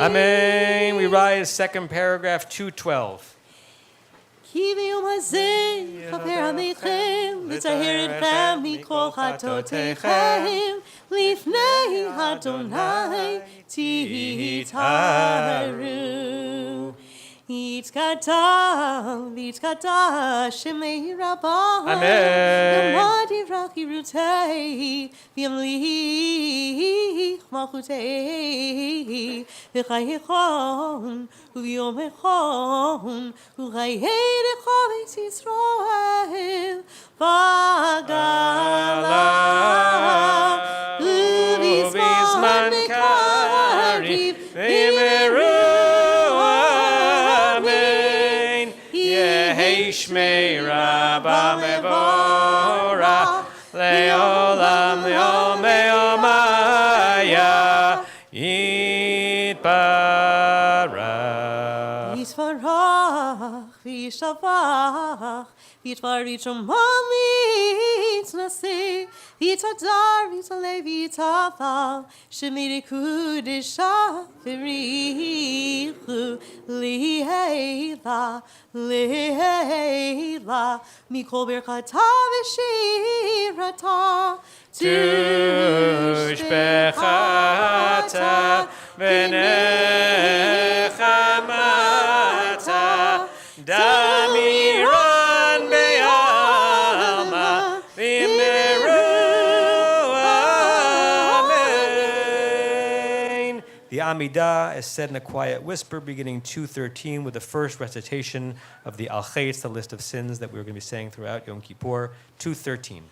Amen. We rise, second paragraph, 212. כי ביום הזה כפר עליכם, לטהר אתכם מכל חטאותיכם, לפני אדוני תטהרו. יתגדל ויתקדש שמי רבם, ימד יברח ירותי, וימליך מלכותי, וחייכון וביומכון, וחיי דכל בית ישראל, בגלה ובזמן קריב, במהרה Shmei Rabba Mevorach Leolam Leomei Omaya Yitbarach. Yisvarach, Yishavach, Yitvar Yitzomamit Nasi, Yitzadar, Yitzalev, Yitzaval, Shemiri Kudisha, Virichu, Liheila, Liheila, Mikol Birchata V'shirata, Tushbechata V'nechamata Damiran Be'alma V'imneru Amen. The Amidah is said in a quiet whisper beginning 2:13 with the first recitation of the Al-Chetz, the list of sins that we're going to be saying throughout Yom Kippur, 2:13.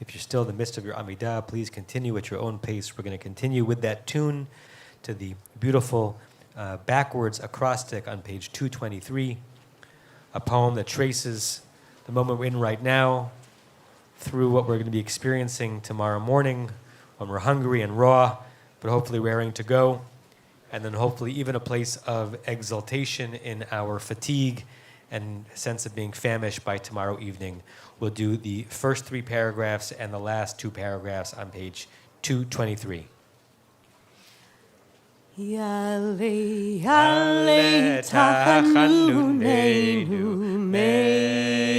If you're still in the midst of your Amidah, please continue at your own pace. We're going to continue with that tune to the beautiful backwards acrostic on page 223, a poem that traces the moment we're in right now through what we're going to be experiencing tomorrow morning when we're hungry and raw, but hopefully raring to go, and then hopefully even a place of exaltation in our fatigue and sense of being famished by tomorrow evening. We'll do the first 3 paragraphs and the last 2 paragraphs on page 223. Yale, yale, tachanunenu, me'erev,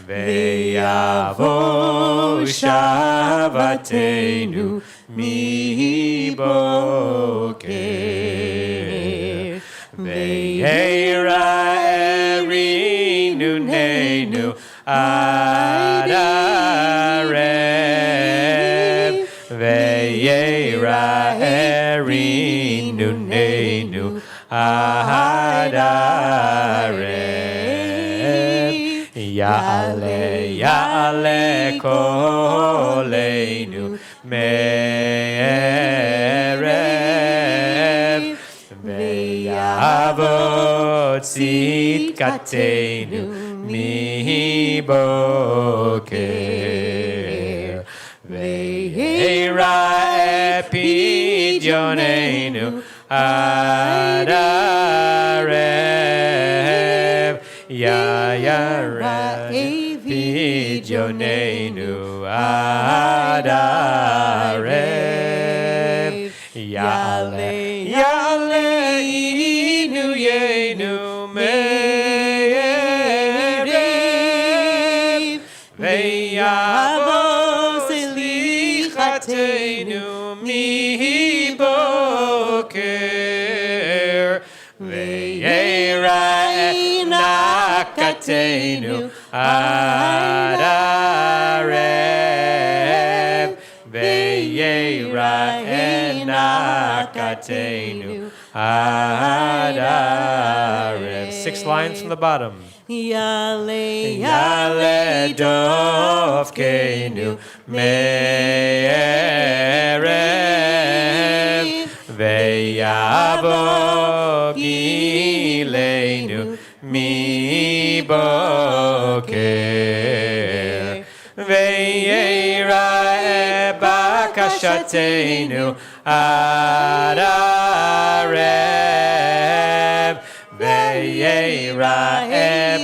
ve'yavo shavatenu miboker, ve'yera erinunenu ad arev, ve'yera erinunenu ad arev, ya'ale, ya'ale kolenu me'erev, ve'yavot tzidkatenu miboker, ve'yera epidionenu ad arev, ya'yara epidionenu ad arev, ya'ale, ya'ale inu yenu me'erev, ve'yavo slichatenu miboker, ve'yera enakatenu ad arev, ve'yera enakatenu ad arev. 6 lines from the bottom. Yale, Yale dovkenu me'erev, ve'yavo gilenu miboker, ve'yera bakashatenu ad arev, ve'yera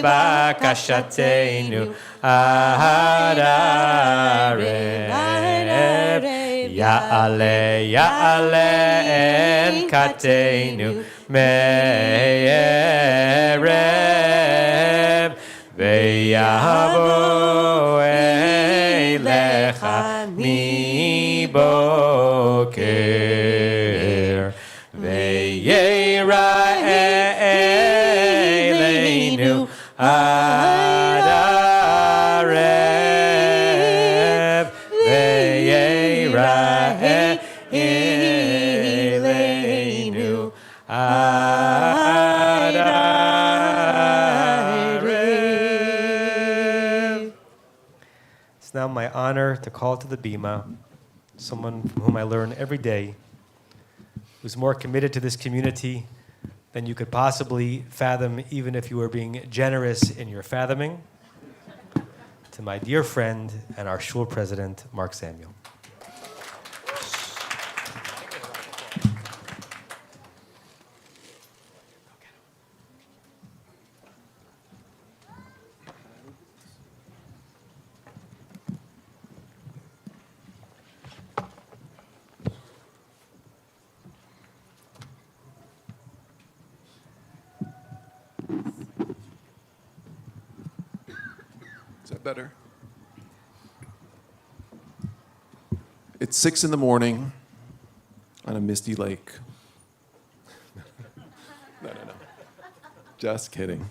bakashatenu ad arev, ya'ale, ya'ale enkatenu me'erev, ויבוא אליך מבוקר, ויירא אלינו עד ערב, ויירא אלינו עד ערב. It's now my honor to call to the bima someone from whom I learn every day, who's more committed to this community than you could possibly fathom, even if you were being generous in your fathoming, to my dear friend and our shul president, Mark Samuel. Is that better? It's 6 a.m. on a misty lake. No. Just kidding.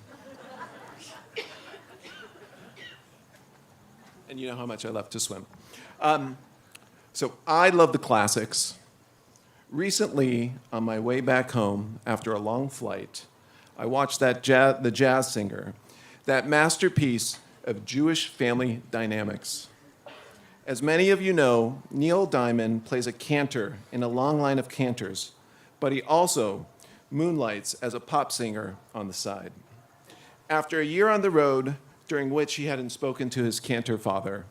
And you know how much I love to swim. So I love the classics. Recently, on my way back home after a long flight, I watched the jazz singer, that masterpiece of Jewish family dynamics. As many of you know, Neil Diamond plays a cantor in a long line of cantors, but he also moonlights as a pop singer on the side. After a year on the road, during which he hadn't spoken to his cantor father,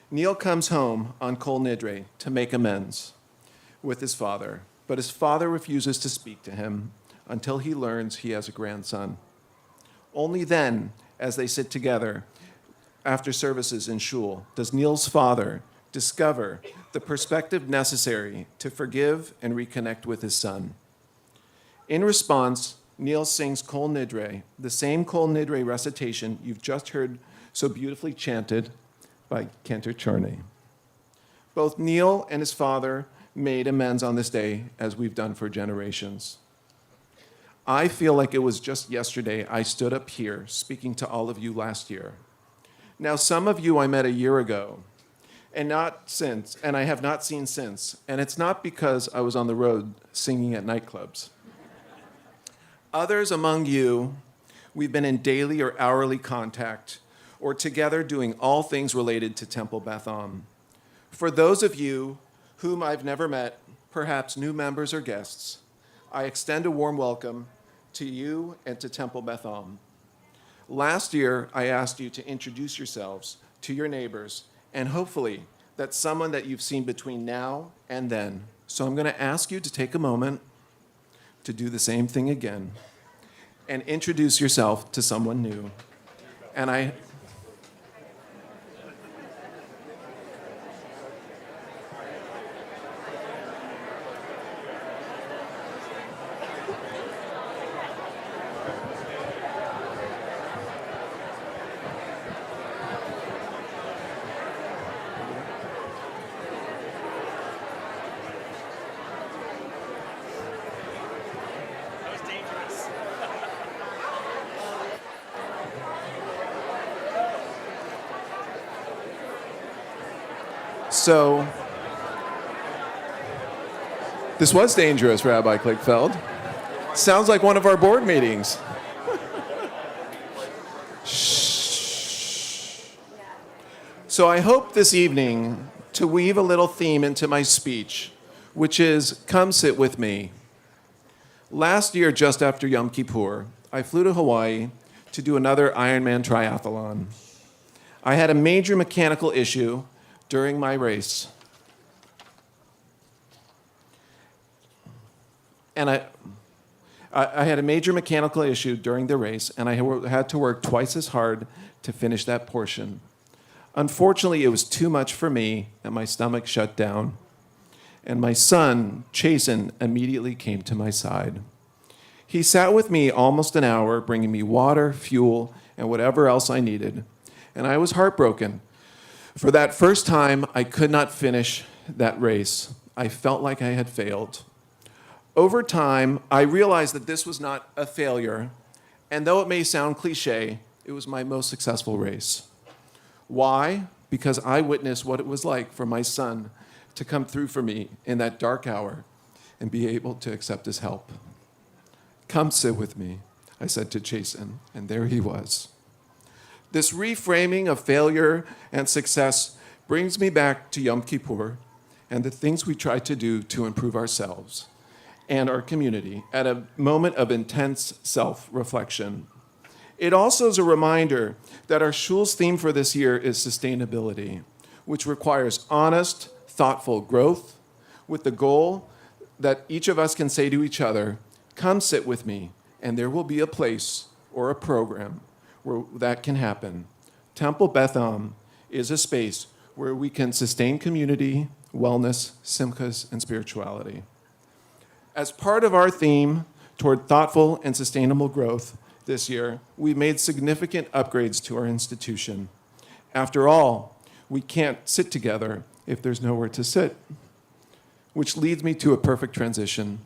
Neil comes home on Kol Nidre to make amends with his father, but his father refuses to speak to him until he learns he has a grandson. Only then, as they sit together after services in shul, does Neil's father discover the perspective necessary to forgive and reconnect with his son. In response, Neil sings Kol Nidre, the same Kol Nidre recitation you've just heard so beautifully chanted by Cantor Charney. Both Neil and his father made amends on this day, as we've done for generations. I feel like it was just yesterday I stood up here speaking to all of you last year. Now, some of you I met a year ago, and not since, and I have not seen since, and it's not because I was on the road singing at nightclubs. Others among you, we've been in daily or hourly contact, or together doing all things related to Temple Beth Am. For those of you whom I've never met, perhaps new members or guests, I extend a warm welcome to you and to Temple Beth Am. Last year, I asked you to introduce yourselves to your neighbors, and hopefully that's someone that you've seen between now and then. So I'm going to ask you to take a moment to do the same thing again and introduce yourself to someone new. And So, this was dangerous, Rabbi Klickfeld. Sounds like one of our board meetings. Shh. So I hope this evening to weave a little theme into my speech, which is, come sit with me. Last year, just after Yom Kippur, I flew to Hawaii to do another Ironman triathlon. I had a major mechanical issue during my race. And I had a major mechanical issue during the race, and I had to work twice as hard to finish that portion. Unfortunately, it was too much for me, and my stomach shut down. And my son, Chasen, immediately came to my side. He sat with me almost an hour, bringing me water, fuel, and whatever else I needed. And I was heartbroken. For that first time, I could not finish that race. I felt like I had failed. Over time, I realized that this was not a failure, and though it may sound cliche, it was my most successful race. Why? Because I witnessed what it was like for my son to come through for me in that dark hour and be able to accept his help. Come sit with me, I said to Jason, and there he was. This reframing of failure and success brings me back to Yom Kippur and the things we try to do to improve ourselves and our community at a moment of intense self-reflection. It also is a reminder that our shul's theme for this year is sustainability, which requires honest, thoughtful growth with the goal that each of us can say to each other, come sit with me, and there will be a place or a program where that can happen. Temple Beth Am is a space where we can sustain community, wellness, simchas, and spirituality. As part of our theme toward thoughtful and sustainable growth this year, we made significant upgrades to our institution. After all, we can't sit together if there's nowhere to sit, which leads me to a perfect transition,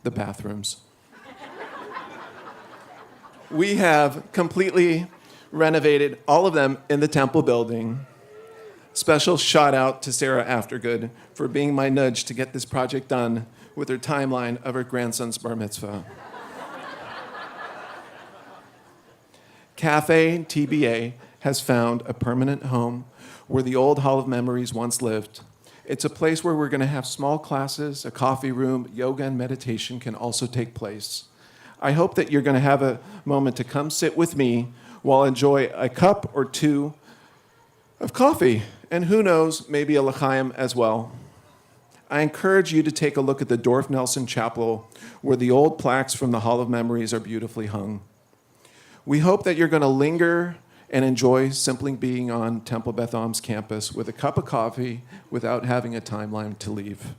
the bathrooms. We have completely renovated all of them in the temple building. Special shout out to Sarah Aftergood for being my nudge to get this project done with her timeline of her grandson's bar mitzvah. Cafe TBA has found a permanent home where the old Hall of Memories once lived. It's a place where we're going to have small classes, a coffee room, yoga and meditation can also take place. I hope that you're going to have a moment to come sit with me while enjoy a cup or two of coffee, and who knows, maybe a l'chaim as well. I encourage you to take a look at the Dorf Nelson Chapel, where the old plaques from the Hall of Memories are beautifully hung. We hope that you're going to linger and enjoy simply being on Temple Beth Am's campus with a cup of coffee without having a timeline to leave.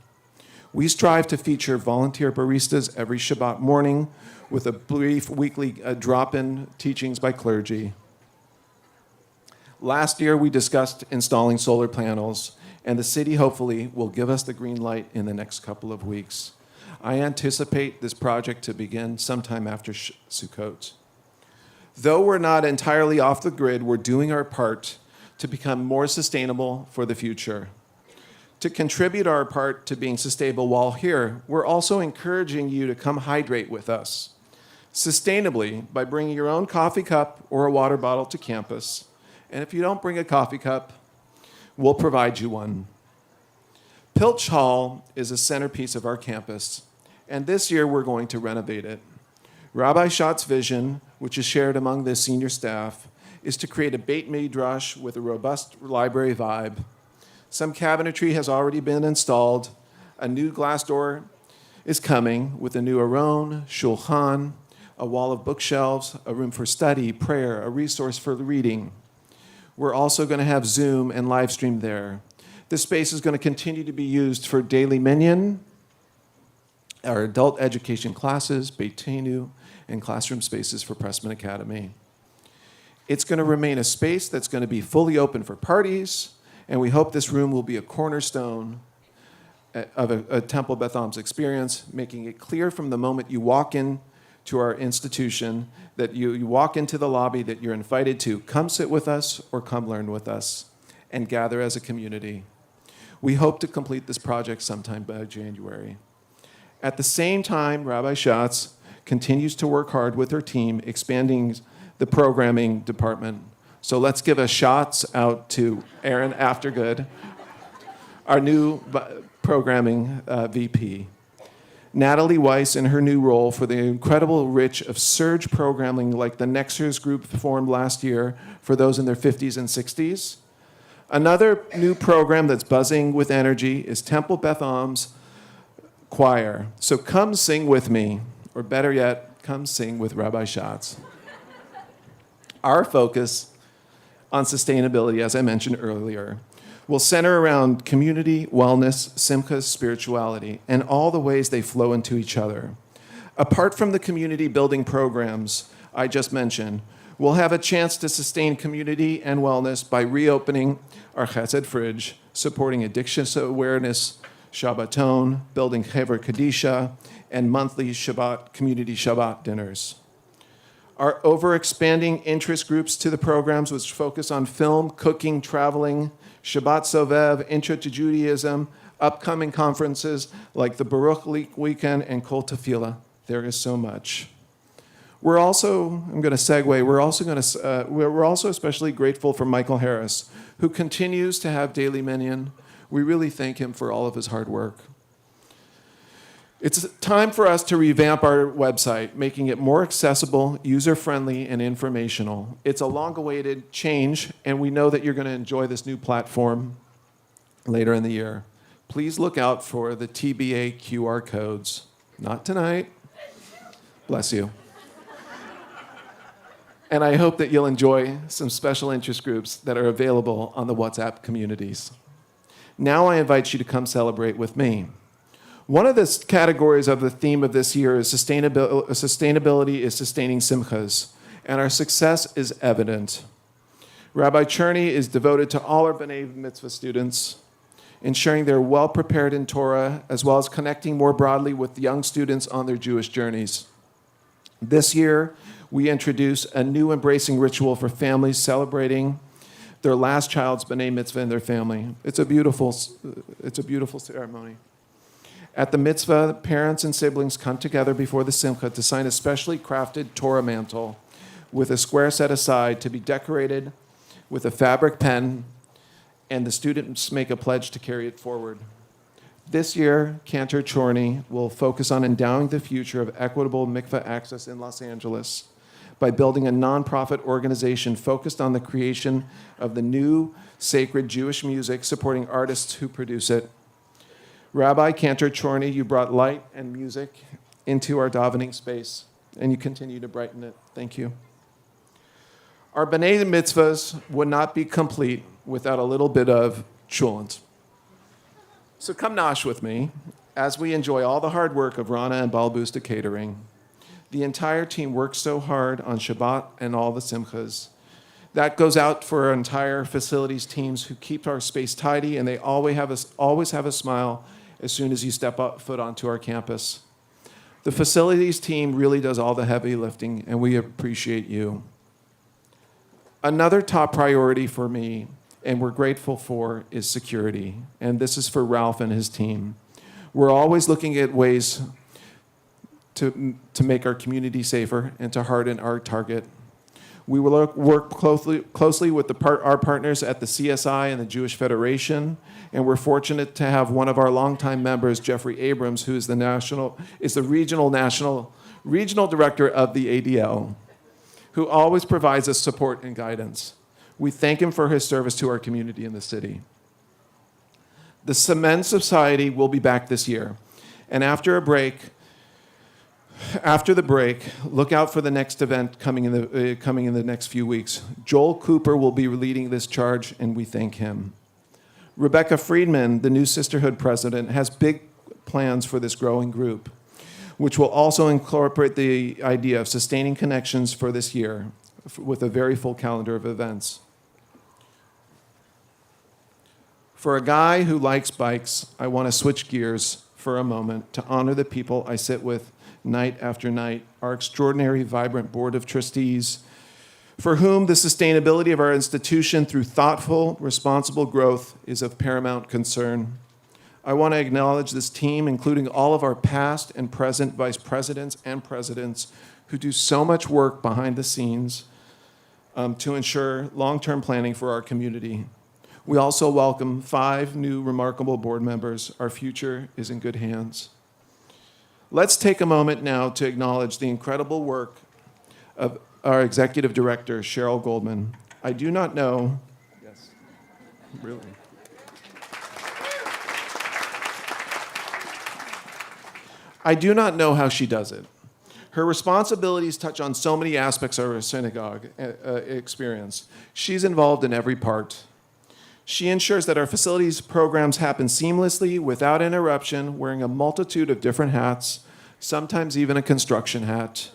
We strive to feature volunteer baristas every Shabbat morning with a brief weekly drop-in teachings by clergy. Last year, we discussed installing solar panels, and the city hopefully will give us the green light in the next couple of weeks. I anticipate this project to begin sometime after Sukkot. Though we're not entirely off the grid, we're doing our part to become more sustainable for the future. To contribute our part to being sustainable while here, we're also encouraging you to come hydrate with us sustainably by bringing your own coffee cup or a water bottle to campus. And if you don't bring a coffee cup, we'll provide you one. Pilch Hall is a centerpiece of our campus, and this year we're going to renovate it. Rabbi Schott's vision, which is shared among the senior staff, is to create a Beit Midrash with a robust library vibe. Some cabinetry has already been installed. A new glass door is coming with a new aron, shulchan, a wall of bookshelves, a room for study, prayer, a resource for reading. We're also going to have Zoom and live stream there. This space is going to continue to be used for daily minyan, our adult education classes, Beitenu, and classroom spaces for Pressman Academy. It's going to remain a space that's going to be fully open for parties, and we hope this room will be a cornerstone of a Temple Beth Am's experience, making it clear from the moment you walk in to our institution that you walk into the lobby that you're invited to come sit with us or come learn with us and gather as a community. We hope to complete this project sometime by January. At the same time, Rabbi Schatz continues to work hard with her team, expanding the programming department. So let's give a shots out to Aaron Aftergood, our new programming VP. Natalie Weiss in her new role for the incredible rich of surge programming like the Nexers group formed last year for those in their 50s and 60s. Another new program that's buzzing with energy is Temple Beth Am's choir. So come sing with me, or better yet, come sing with Rabbi Schatz. Our focus on sustainability, as I mentioned earlier, will center around community, wellness, simchas, spirituality, and all the ways they flow into each other. Apart from the community building programs I just mentioned, We'll have a chance to sustain community and wellness by reopening our Chesed fridge, supporting addiction awareness, Shabbaton, building Hever Kadisha, and monthly Shabbat community Shabbat dinners. Our over-expanding interest groups to the programs, which focus on film, cooking, traveling, Shabbat Sovev, Intro to Judaism, upcoming conferences like the Baruch Weekend and Kol Tefillah. There is so much. We're also, I'm going to segue, we're also especially grateful for Michael Harris, who continues to have daily minyan. We really thank him for all of his hard work. It's time for us to revamp our website, making it more accessible, user-friendly, and informational. It's a long-awaited change, and we know that you're going to enjoy this new platform later in the year. Please look out for the TBA QR codes. Not tonight. Bless you. And I hope that you'll enjoy some special interest groups that are available on the WhatsApp communities. Now I invite you to come celebrate with me. One of the categories of the theme of this year is sustainability is sustaining simchas, and our success is evident. Rabbi Cherny is devoted to all our B'nai Mitzvah students, ensuring they're well prepared in Torah, as well as connecting more broadly with young students on their Jewish journeys. This year, we introduce a new embracing ritual for families celebrating their last child's B'nai Mitzvah in their family. It's a beautiful ceremony. At the mitzvah, parents and siblings come together before the simcha to sign a specially crafted Torah mantle with a square set aside to be decorated with a fabric pen, and the students make a pledge to carry it forward. This year, Cantor Chorney will focus on endowing the future of equitable mikveh access in Los Angeles by building a nonprofit organization focused on the creation of the new sacred Jewish music, supporting artists who produce it. Rabbi Cantor Chorney, you brought light and music into our davening space, and you continue to brighten it. Thank you. Our B'nai Mitzvahs would not be complete without a little bit of chulent. So come nosh with me as we enjoy all the hard work of Rana and Balbusta Catering. The entire team works so hard on Shabbat and all the simchas. That goes out for our entire facilities teams who keep our space tidy, and they always have a smile as soon as you step foot onto our campus. The facilities team really does all the heavy lifting, and we appreciate you. Another top priority for me, and we're grateful for, is security, and this is for Ralph and his team. We're always looking at ways to make our community safer and to harden our target. We will work closely with our partners at the CSI and the Jewish Federation, and we're fortunate to have one of our longtime members, Jeffrey Abrams, who is the regional director of the ADL, who always provides us support and guidance. We thank him for his service to our community in the city. The Cement Society will be back this year, and after the break, look out for the next event coming in the next few weeks. Joel Cooper will be leading this charge, and we thank him. Rebecca Friedman, the new Sisterhood president, has big plans for this growing group, which will also incorporate the idea of sustaining connections for this year with a very full calendar of events. For a guy who likes bikes, I want to switch gears for a moment to honor the people I sit with night after night, our extraordinary, vibrant board of trustees, for whom the sustainability of our institution through thoughtful, responsible growth is of paramount concern. I want to acknowledge this team, including all of our past and present vice presidents and presidents who do so much work behind the scenes to ensure long-term planning for our community. We also welcome 5 new remarkable board members. Our future is in good hands. Let's take a moment now to acknowledge the incredible work of our executive director, Cheryl Goldman. I do not know, yes, really. I do not know how she does it. Her responsibilities touch on so many aspects of her synagogue experience. She's involved in every part. She ensures that our facilities programs happen seamlessly, without interruption, wearing a multitude of different hats, sometimes even a construction hat.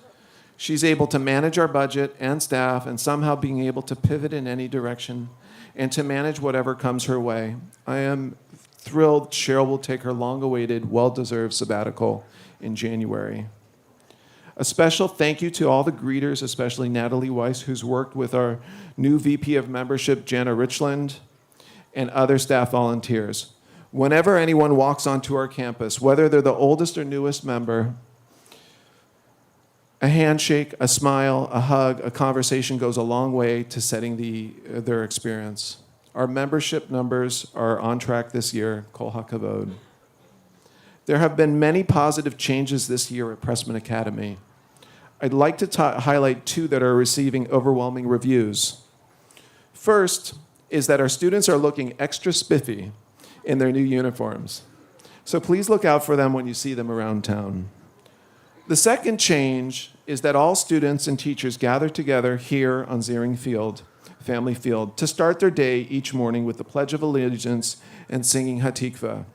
She's able to manage our budget and staff and somehow being able to pivot in any direction and to manage whatever comes her way. I am thrilled Cheryl will take her long-awaited, well-deserved sabbatical in January. A special thank you to all the greeters, especially Natalie Weiss, who's worked with our new VP of Membership, Jana Richland, and other staff volunteers. Whenever anyone walks onto our campus, whether they're the oldest or newest member, a handshake, a smile, a hug, a conversation goes a long way to setting their experience. Our membership numbers are on track this year, Kol HaKavod. There have been many positive changes this year at Pressman Academy. I'd like to highlight two that are receiving overwhelming reviews. First is that our students are looking extra spiffy in their new uniforms. So please look out for them when you see them around town. The second change is that all students and teachers gather together here on Ziering Field, Family Field, to start their day each morning with the Pledge of Allegiance and singing Hatikva.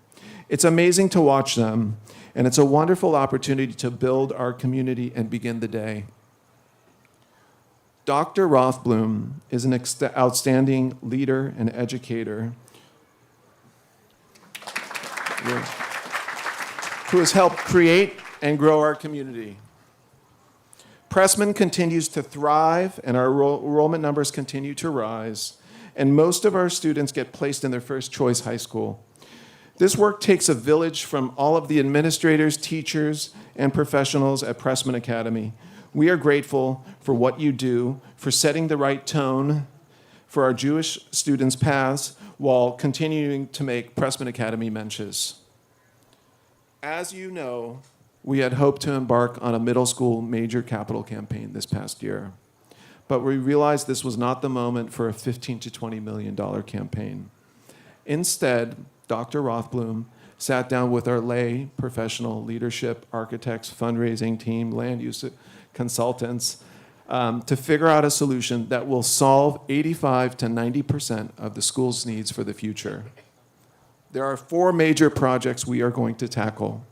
It's amazing to watch them, and it's a wonderful opportunity to build our community and begin the day. Dr. Rothblum is an outstanding leader and educator who has helped create and grow our community. Pressman continues to thrive, and our enrollment numbers continue to rise, and most of our students get placed in their first choice high school. This work takes a village from all of the administrators, teachers, and professionals at Pressman Academy. We are grateful for what you do, for setting the right tone for our Jewish students' paths while continuing to make Pressman Academy mensches. As you know, we had hoped to embark on a middle school major capital campaign this past year, but we realized this was not the moment for a $15 to $20 million campaign. Instead, Dr. Rothblum sat down with our lay professional leadership, architects, fundraising team, land use consultants, to figure out a solution that will solve 85 to 90% of the school's needs for the future. There are 4 major projects we are going to tackle.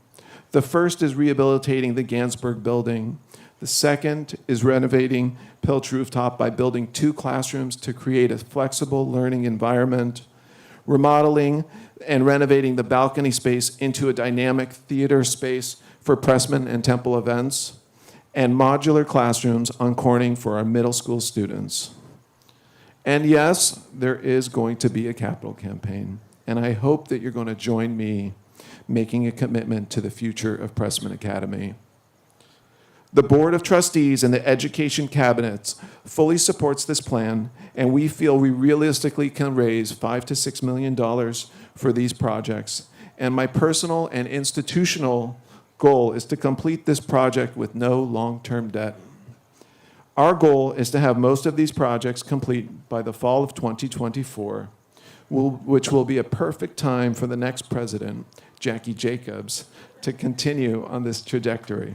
The first is rehabilitating the Gansberg building. The second is renovating Pilch Rooftop by building 2 classrooms to create a flexible learning environment, remodeling and renovating the balcony space into a dynamic theater space for Pressman and Temple events, and modular classrooms on Corning for our middle school students. And yes, there is going to be a capital campaign, and I hope that you're going to join me making a commitment to the future of Pressman Academy. The Board of Trustees and the Education Cabinets fully supports this plan, and we feel we realistically can raise $5 to $6 million for these projects. And my personal and institutional goal is to complete this project with no long-term debt. Our goal is to have most of these projects complete by the fall of 2024, which will be a perfect time for the next president, Jackie Jacobs, to continue on this trajectory.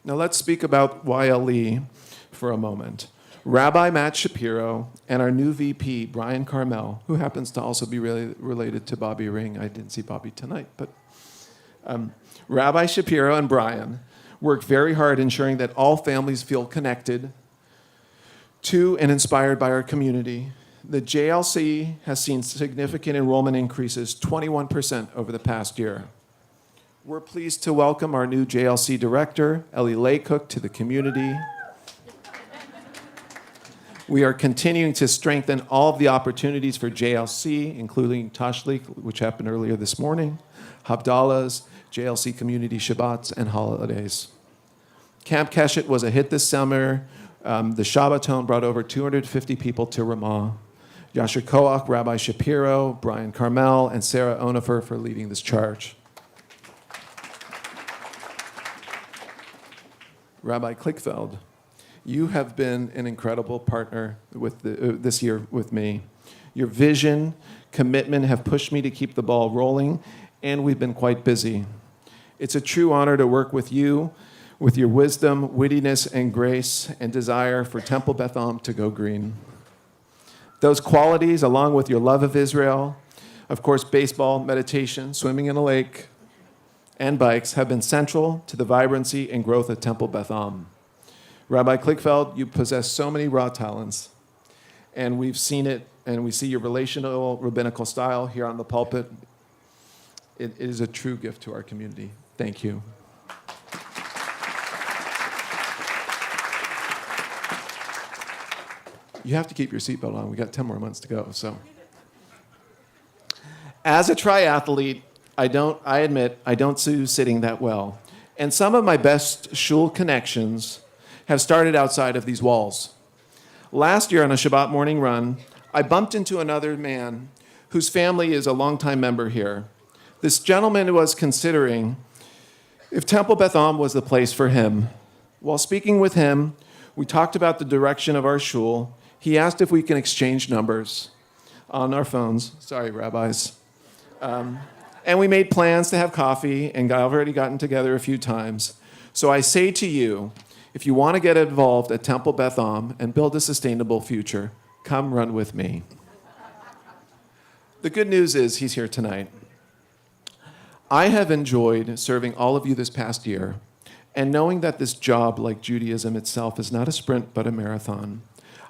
Now let's speak about YLE for a moment. Rabbi Matt Shapiro and our new VP, Brian Carmel, who happens to also be related to Bobby Ring. I didn't see Bobby tonight, but Rabbi Shapiro and Brian work very hard ensuring that all families feel connected to and inspired by our community. The JLC has seen significant enrollment increases, 21% over the past year. We're pleased to welcome our new JLC director, Ellie Laycook, to the community. We are continuing to strengthen all of the opportunities for JLC, including Tashlik, which happened earlier this morning, Havdalahs, JLC community Shabbats, and holidays. Camp Keshet was a hit this summer. The Shabbaton brought over 250 people to Ramah. Yasher Koach, Rabbi Shapiro, Brian Carmel, and Sarah Onefer for leading this charge. Rabbi Klickfeld, you have been an incredible partner with this year with me. Your vision, commitment have pushed me to keep the ball rolling, and we've been quite busy. It's a true honor to work with you, with your wisdom, wittiness, and grace, and desire for Temple Beth Am to go green. Those qualities, along with your love of Israel, of course, baseball, meditation, swimming in a lake, and bikes have been central to the vibrancy and growth of Temple Beth Am. Rabbi Klickfeld, you possess so many raw talents, and we've seen it, and we see your relational rabbinical style here on the pulpit. It is a true gift to our community. Thank you. You have to keep your seatbelt on. We got 10 more months to go, so. As a triathlete, I admit I don't do sitting that well. And some of my best shul connections have started outside of these walls. Last year on a Shabbat morning run, I bumped into another man whose family is a longtime member here. This gentleman was considering if Temple Beth Am was the place for him. While speaking with him, we talked about the direction of our shul. He asked if we can exchange numbers on our phones. Sorry, rabbis. And we made plans to have coffee, and I've already gotten together a few times. So I say to you, if you want to get involved at Temple Beth Am and build a sustainable future, come run with me. The good news is he's here tonight. I have enjoyed serving all of you this past year, and knowing that this job, like Judaism itself, is not a sprint but a marathon.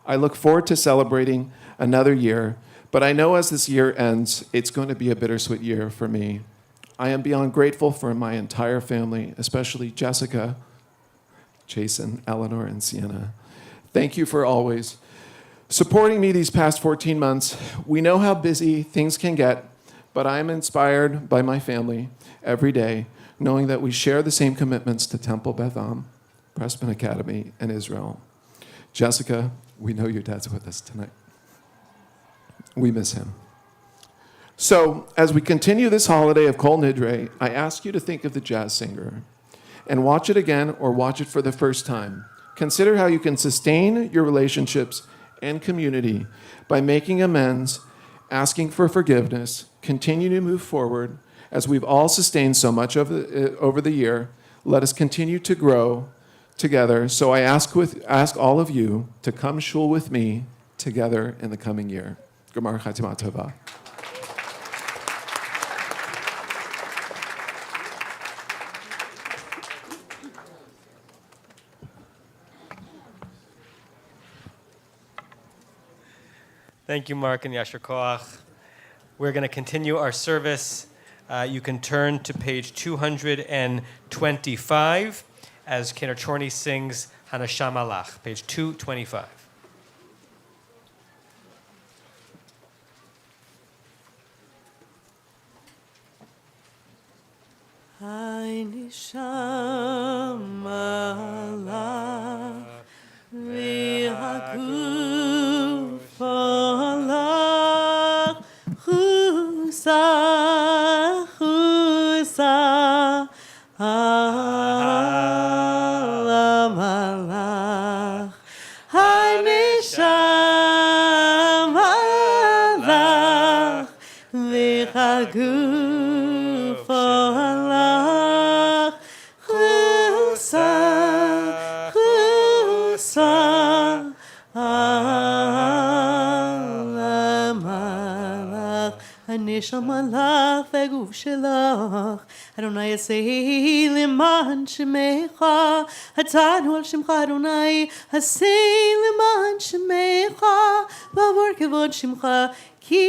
I look forward to celebrating another year, but I know as this year ends, it's going to be a bittersweet year for me. I am beyond grateful for my entire family, especially Jessica, Jason, Eleanor, and Sienna. Thank you for always supporting me these past 14 months. We know how busy things can get, but I am inspired by my family every day, knowing that we share the same commitments to Temple Beth Am, Preston Academy, and Israel. Jessica, we know your dad's with us tonight. We miss him. So, as we continue this holiday of Kol Nidre, I ask you to think of the jazz singer and watch it again or watch it for the first time. Consider how you can sustain your relationships and community by making amends, asking for forgiveness, continue to move forward. As we've all sustained so much over the year, let us continue to grow together. So I ask all of you to come shul with me together in the coming year. Gemar Chatima Tova. Thank you, Mark and Yasher Koach. We're going to continue our service. You can turn to page 225 as Kenner Chorney sings Hanasham Alach, page 225. Hanasham Alach v'haguf alach chusa alam alach hanesham alach v'haguf alach chusa Hanesham alach v'guf shelach Adonai yaseh leman shemecha Hatanu al shemcha Adonai Haseh leman shemecha V'avor kevod shemcha Ki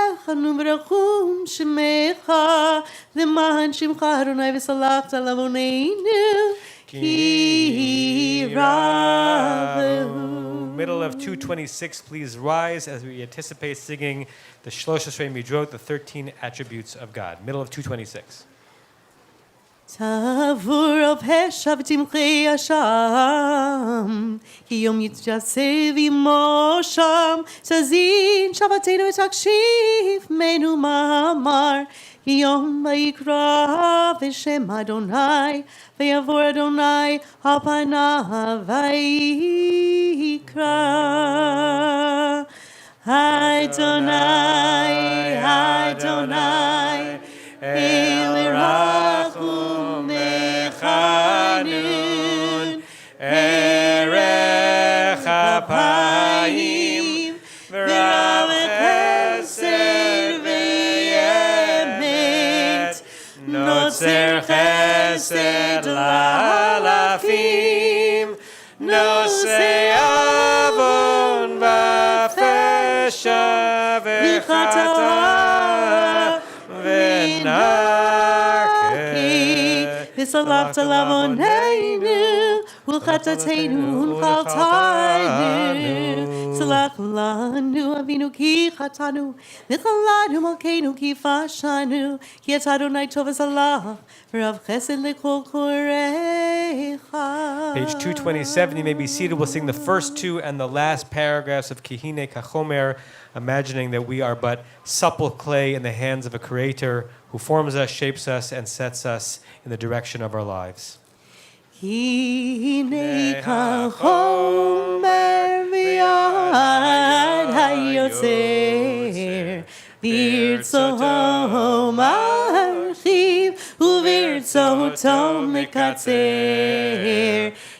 echanu v'rachum shemecha Leman shemcha Adonai v'salach avoneinu Ki ravu. Middle of 226, please rise as we anticipate singing the Shlosh Esrei Midrot, the 13 attributes of God. Middle of 226. Tavur al pesha v'timchei Hashem Ki yom yitjaseh v'imosham Tazin shavatenu v'takshiv menu ma'amar Ki yom v'yikra v'shem Adonai V'yavor Adonai al panav v'yikra Adonai, Adonai El Rachum Mechanun Erech Apayim V'Rav Chesed V'Yemet Notzer נושא עוון ופשע וחטא ונקה וסלחת לעווננו ולחטאתנו ונחלתנו סלח לנו אבינו כי חטאנו וחללנו מלכנו כי פשענו כי אתה אדוני טוב וסלח ורב חסד לכל קוראיך. Page 227, you may be seated. We'll sing the first two and the last paragraphs of Kihine Kachomer, imagining that we are but supple clay in the hands of a creator who forms us, shapes us, and sets us in the direction of our lives. הנה כחומר ביד היוצר ברצותו מרחיב וברצותו מקצר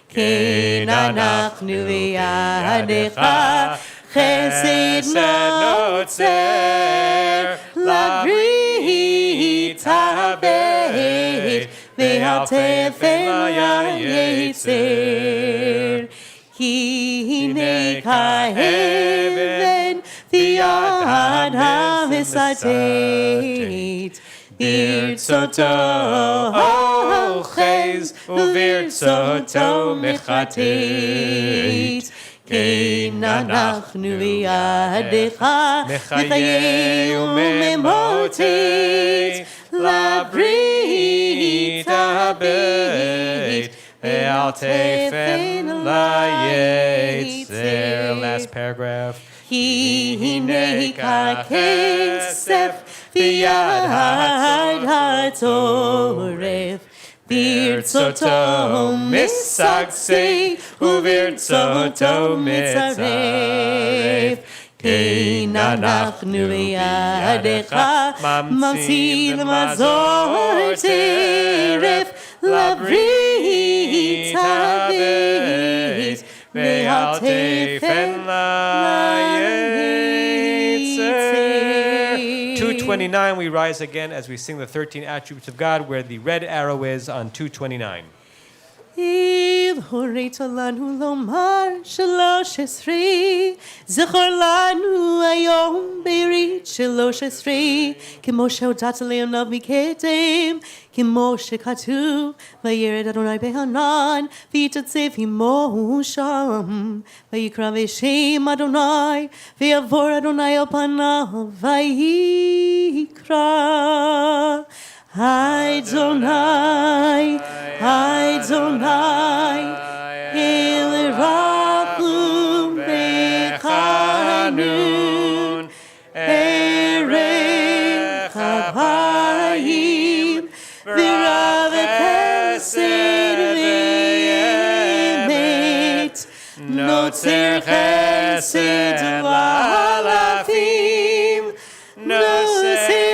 כן אנחנו בידך חסד נוצר לברית הבית ועל תפן ליצר הנה כאבן ביד המסתת ברצותו אוחז וברצותו מחטט כן אנחנו בידך מחיה וממוטט לברית הבית ועל תפן ליצר. Last paragraph. הנה ככסף ביד הצורף ברצותו משגשג וברצותו מצרף כן אנחנו בידך ממציאים מזור טרף לברית הבית ועל תפן ליצר. 229, we rise again as we sing the 13 attributes of God, where the red arrow is on 229. הורית לנו לומר 13 זכור לנו היום ברית 13 כמו שהודעת לעיניו מקדם כמו שכתוב וירד אדוני בענן ויתייצב עמו שם ויקרא בשם אדוני ויעבור אדוני על פניו ויקרא Adonai, Adonai, El Rachum Bechanun, Erech Havayim, V'rav Chesed V'emet, Notzer Chesed L'alafim, Nosei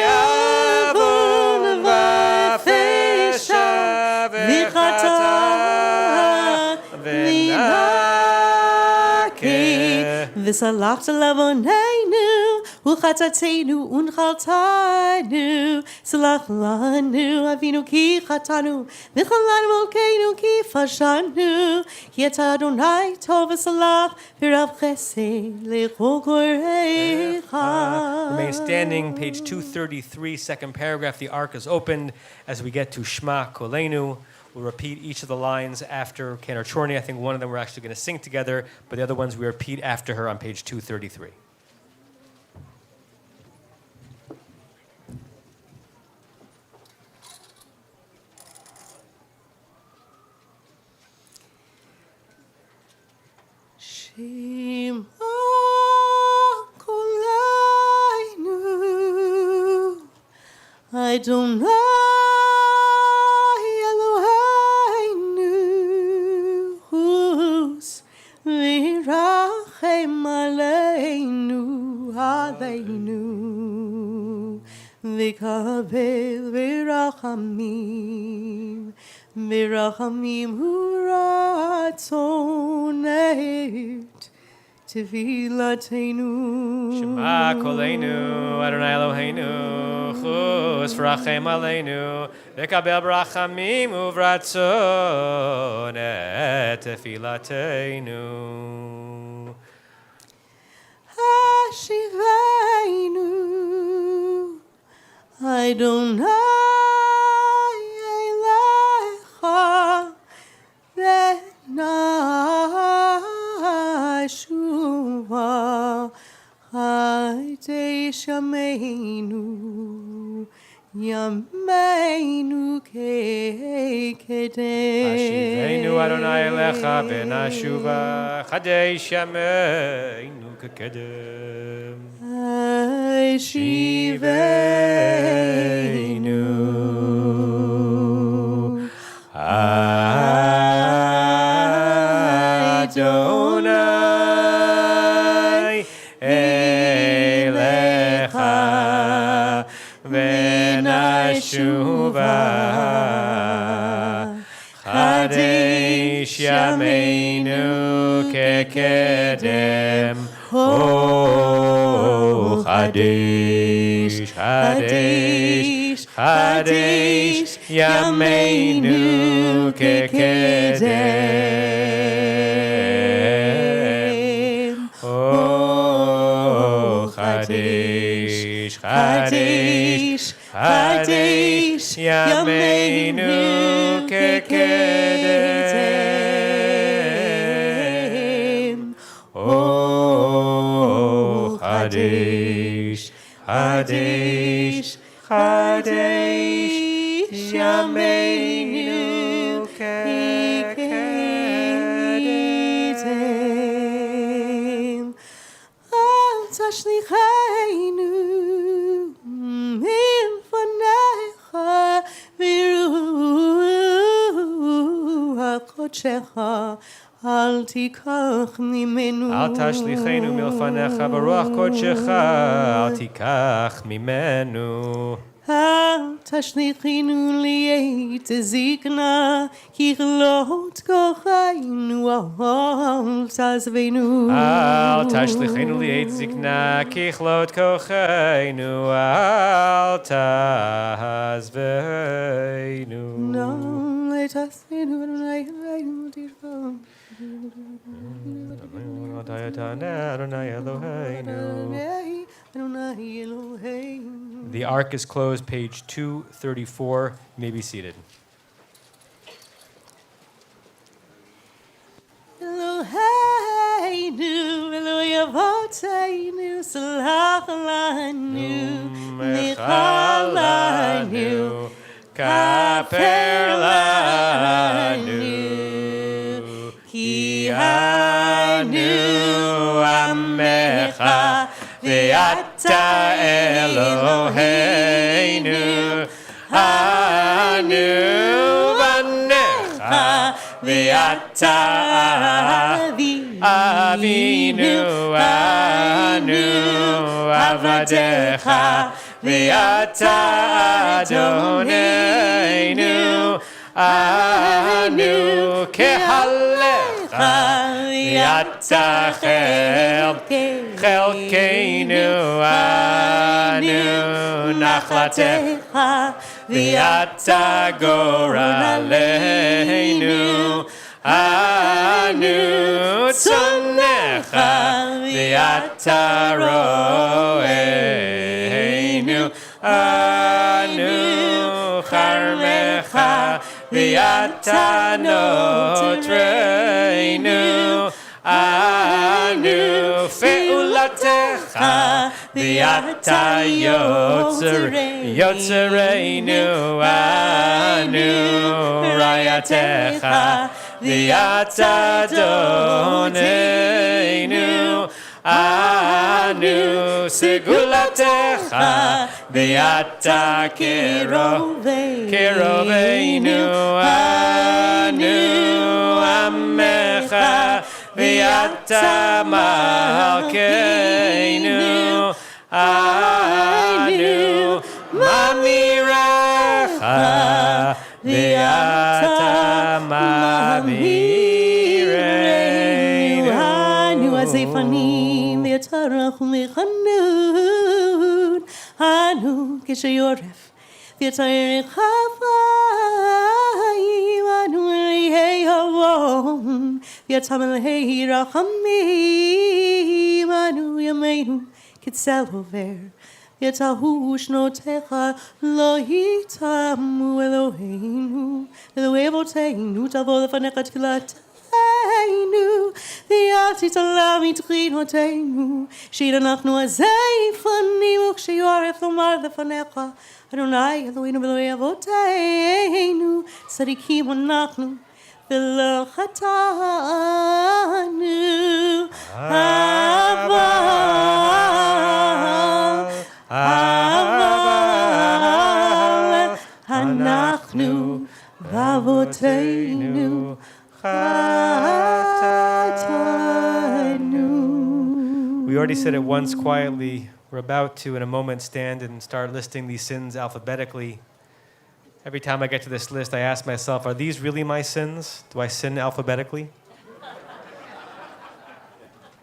וסלחת לעווננו ולחטאתנו ונחלתנו סלח לנו אבינו כי חטאנו וחללנו מלכנו כי פשענו כי אתה אדוני טוב וסלח ורב חסד לכל קוראיך. Remain standing, page 233, second paragraph. The ark is opened as we get to Shema Kolenu. We'll repeat each of the lines after Kenar Chorny. I think one of them we're actually going to sing together, but the other ones we repeat after her on page 233. Shema Kolenu Adonai Aleinu v'kabel v'rachamim uratzon et tefilatenu. Shema Kolenu Adonai Eloheinu Chus v'rachem aleinu v'kabel b'rachamim uvratzon et tefilateinu. Hashivenu Adonai elecha v'nashuva Hadesh yameinu yameinu kekedem Hashivenu Adonai elecha v'nashuva Chadesh yameinu kekedem. Hashivenu Adonai elecha v'nashuva Chadesh yameinu kekedem. Oh, Chadesh, Chadesh, Chadesh, Yameinu kekedem. Oh, Chadesh, Chadesh, Chadesh, Yameinu kekedem. Oh, Chadesh, Chadesh, Chadesh, Yameinu kekedem. Al tashlichenu milfanecha v'ruach kodshecha Al tikach mimenu. Al tashlichenu milfanecha baruch kodshecha. Al tikach mimenu. Al tashlichenu liet zikna. Kichlot kochainu al tazvenu. Al tashlichenu liet zikna. Kichlot kochainu al tazvenu. No, let us in The ark is closed, page 234. You may be seated. Eloheinu, Eloyavoteinu, Salach lanu, Michal lanu, Kaper lanu, Ki anu amecha, Ve'ata Eloheinu, Anu vanecha, Ve'ata Avinu, Anu avadecha, Ve'ata Adoneinu, Anu kehalecha, Ve'ata chelkeinu, Anu nachlatecha, Ve'ata goraleinu, Anu tzonecha, Ve'ata roeinu, Anu charmecha, Ve'ata notreinu, Anu fe'ulatecha, Ve'ata yotzereinu, Anu rayatecha, Ve'ata doneinu, Anu segulatecha, Ve'ata keroveinu, Anu amecha, Ve'ata malkeinu, Anu mamirecha, Ve'ata mamireinu, Anu azefanim, Ve'ata rachum lechanun, Anu כשיורף. ויצר חיים אנו מלאי אהרון, ויצא מלאי רחמים אנו ימינו כצל עובר. יצאו שנותיך לא יתמו אלוהינו, אלוהי אבותינו תבוא לפניך תפילתנו, ואל תתעלם מתחינותינו, שאין אנחנו הזייפנים, וכשיורף לומר לפניך, אדוני אלוהינו ואלוהי אבותינו, צדיקים אנחנו ולא חטאנו, אבל אנחנו ואבותינו חטאנו. We already said it once quietly. We're about to, in a moment, stand and start listing these sins alphabetically. Every time I get to this list, I ask myself, are these really my sins? Do I sin alphabetically?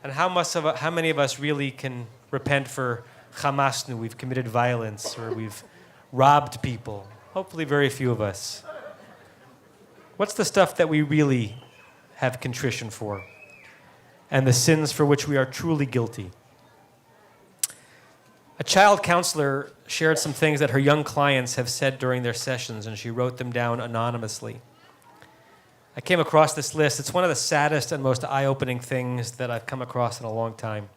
And how many of us really can repent for chamasnu, we've committed violence, or we've robbed people? Hopefully very few of us. What's the stuff that we really have contrition for? And the sins for which we are truly guilty? A child counselor shared some things that her young clients have said during their sessions, and she wrote them down anonymously. I came across this list. It's one of the saddest and most eye-opening things that I've come across in a long time.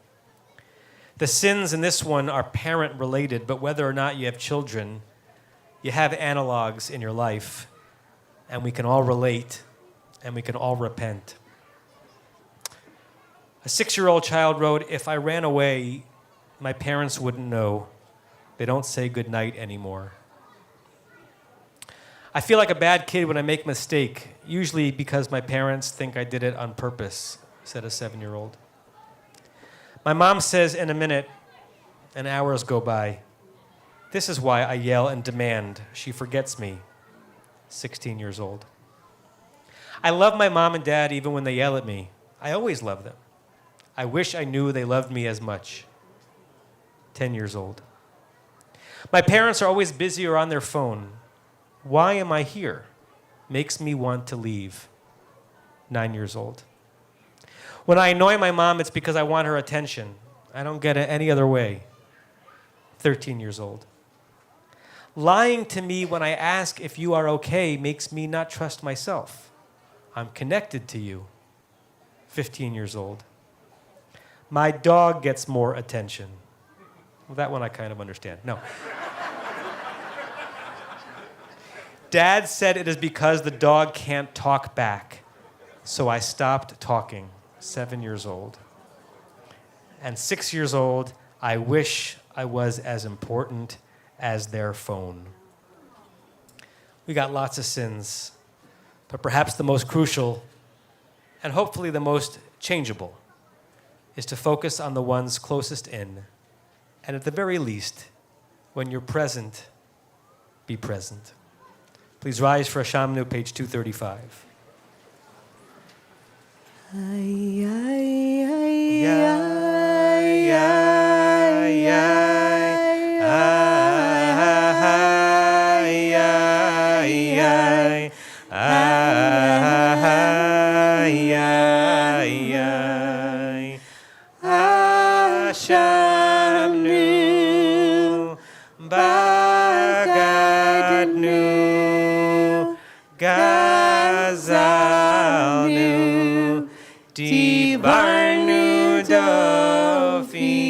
The sins in this one are parent-related, but whether or not you have children, you have analogs in your life, and we can all relate, and we can all repent. A 6-year-old child wrote, "If I ran away, my parents wouldn't know. They don't say goodnight anymore. I feel like a bad kid when I make a mistake, usually because my parents think I did it on purpose," said a 7-year-old. "My mom says in a minute, and hours go by. This is why I yell and demand. She forgets me," 16 years old. "I love my mom and dad even when they yell at me. I always love them. I wish I knew they loved me as much," 10 years old. "My parents are always busy or on their phone. Why am I here? Makes me want to leave," 9 years old. "When I annoy my mom, it's because I want her attention. I don't get it any other way," 13 years old. "Lying to me when I ask if you are okay makes me not trust myself. I'm connected to you," 15 years old. "My dog gets more attention." Well, that one I kind of understand. No. "Dad said it is because the dog can't talk back, so I stopped talking," 7 years old. And 6 years old, "I wish I was as important as their phone." We got lots of sins, but perhaps the most crucial, and hopefully the most changeable, is to focus on the ones closest in, and at the very least, when you're present, be present. Please rise for Hashamnu, page 235. Gazalnu, Dibarnu Dofi,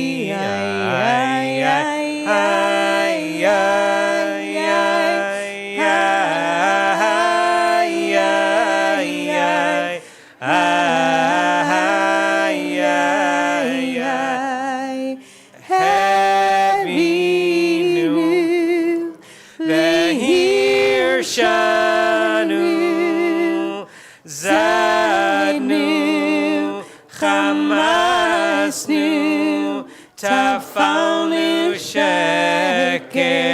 Hevinu, Vehir Shanu, Zadnu, Chamasnu, Tafalnu Sheker.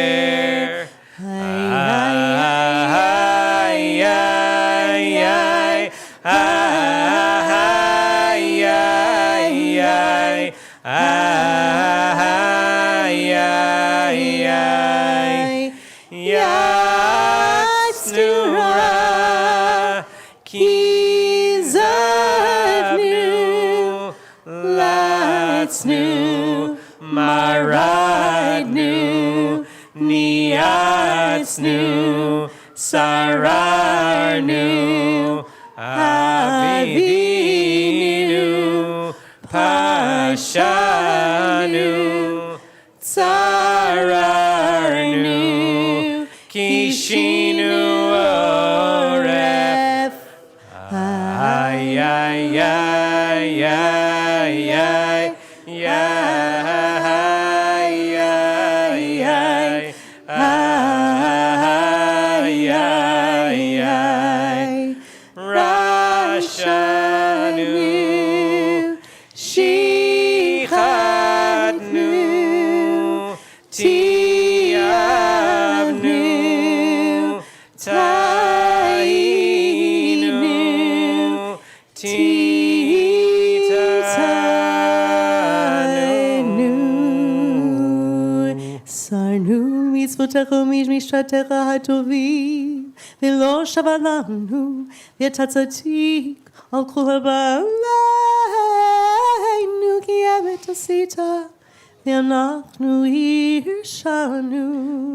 Yatznu, Maradnu, Niatznu, Sararnu, Avinu, Pashanu, Tsararnu, Kishinu, Oref. Ay, ay, ay, ay, ay, ay, ay, ay, ay, ay, Rashanu, Shichadnu, Tiavnu, Tainu, Titanu. Sarnu mitzvotecha mishmishtatecha hatovim v'lo shavalanu v'yatzatik al kol habaynu ki evet asita v'anachnu irshanu.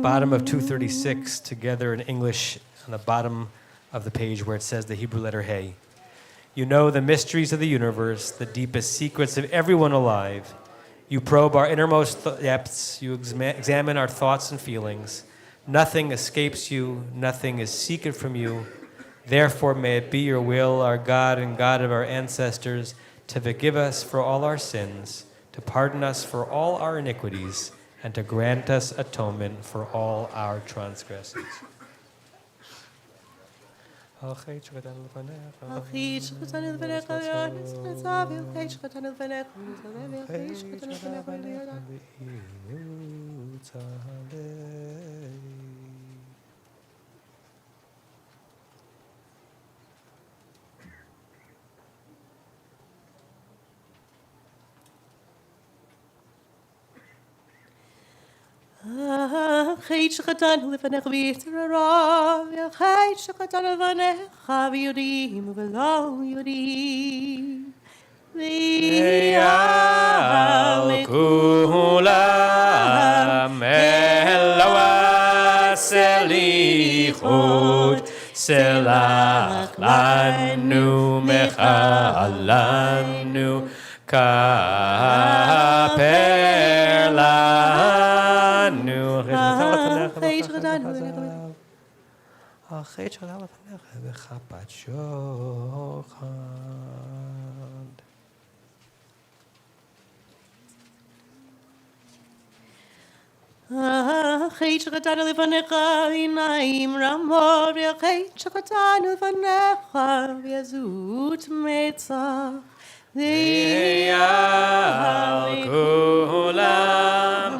Bottom of 236, together in English, on the bottom of the page where it says the Hebrew letter Hey. You know the mysteries of the universe, the deepest secrets of everyone alive. You probe our innermost depths. You examine our thoughts and feelings. Nothing escapes you. Nothing is secret from you. Therefore, may it be your will, our God and God of our ancestors, to forgive us for all our sins, to pardon us for all our iniquities, and to grant us atonement for all our transgressions. Achit shkatan levanecha v'yonis netzav achit shkatan levanecha v'achit shkatan levanecha v'yonis. Achit shkatan levanecha v'yitzrarav achit shkatan levanecha v'yodim v'lo yodim. V'yal kulam Eloah selichut selach lanu mechalanu kaper lanu. Achit shkatan levanecha Achit shkatan levanecha v'chapat shochad. Achit shkatan levanecha v'inaim ramor achit shkatan levanecha v'yazut metzach. V'yal kulam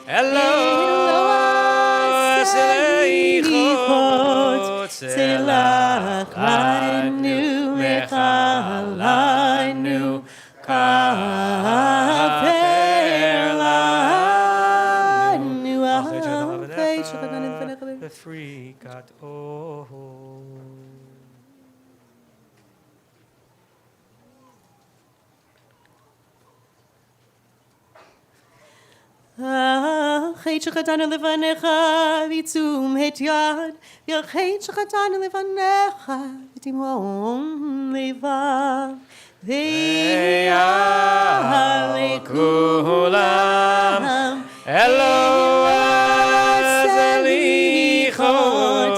Eloah selichut selach lanu mechalanu kaper lanu. Achit shkatan levanecha Befrikat oh. Achit shkatan levanecha v'tzum het yad v'achit shkatan levanecha v'timon levav V'yal kulam Eloah selichut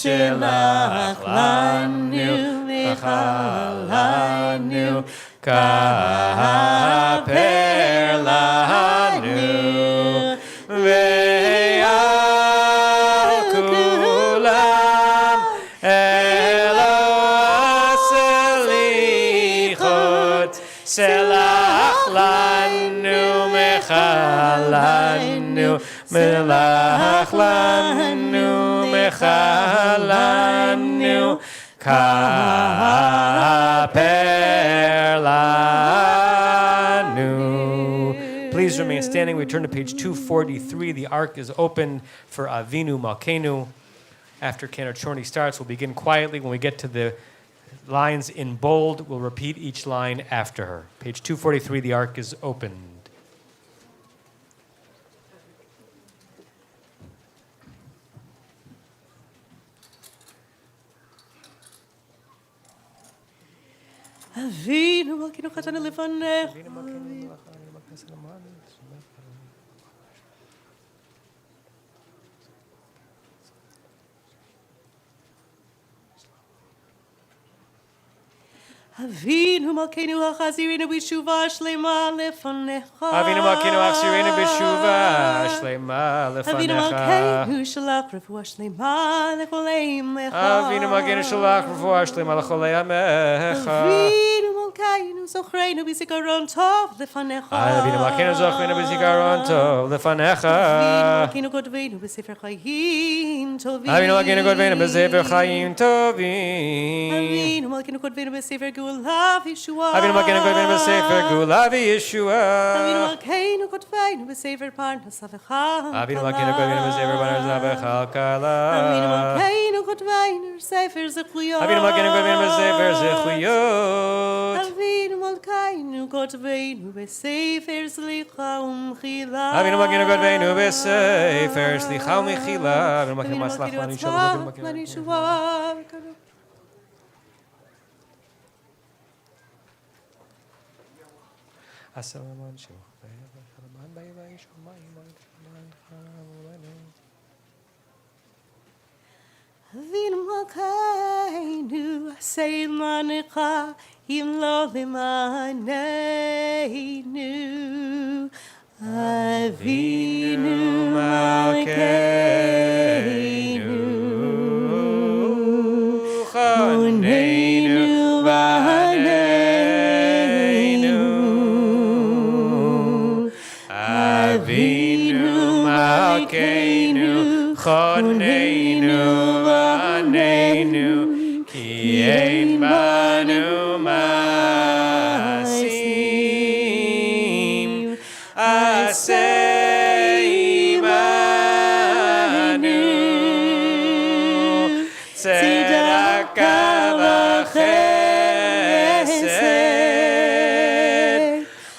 selach lanu mechalanu kaper lanu. V'yal kulam Eloah selichut selach lanu mechalanu melach lanu mechalanu kaper lanu. Please remain standing. We turn to page 243. The ark is open for Avinu Malkeinu. After Cantor Chorney starts, we'll begin quietly. When we get to the lines in bold, we'll repeat each line after her. Page 243, the ark is opened. Malkeinu Chatanu Lefanecha. Avinu Malkeinu Hachazirinu B'Shuva Shlema Lefanecha. Avinu Malkeinu Hachazirinu B'Shuva Shlema Lefanecha. Avinu Malkeinu Shalach Refuah Shlema Lecholeim Lecha. Avinu Malkeinu Shalach Refuah Shlema Lecholeim Lecha. Avinu Malkeinu Zochreinu B'Zikaron Tov Lefanecha. Avinu Malkeinu Zochreinu B'Zikaron Tov Lefanecha. Avinu Malkeinu Godveinu B'Sefer Chayim Tovim. Avinu Malkeinu Godveinu B'Sefer Chayim Tovim. Avinu Malkeinu Godveinu B'Sefer Gulav Yeshua. Avinu Malkeinu Godveinu B'Sefer Gulav Yeshua. Avinu Malkeinu Godveinu B'Sefer Parnas Avechal. Avinu Malkeinu Godveinu B'Sefer Parnas Avechal Kala. Avinu Malkeinu Godveinu B'Sefer Zechuyot. Avinu Malkeinu Godveinu B'Sefer Zechuyot. Avinu Malkeinu Godveinu B'Sefer Slicha Umchila. Avinu Malkeinu Godveinu B'Sefer Slicha Umchila. Avinu Malkeinu Maslach Lanu Shalom. Avinu Malkeinu Yeshua. Assalamu alaikum. Avinu Malkeinu Asei Manecha Im Lo Limaneinu. Avinu Malkeinu Choneinu Vaneinu. Avinu Malkeinu Choneinu Vaneinu Ki Ein Banu Masim Asei Manu Tzedaka v'chesed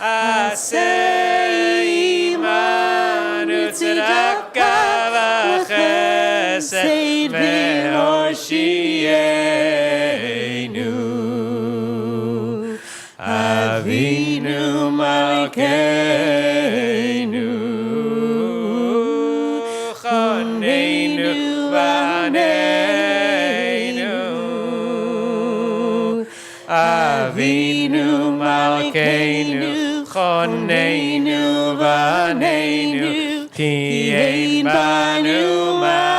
Asei Manu Tzedaka v'chesed ve'oshienu Avinu Malkeinu Choneinu Vaneinu. Avinu Malkeinu Choneinu Vaneinu Ki Ein Banu Masim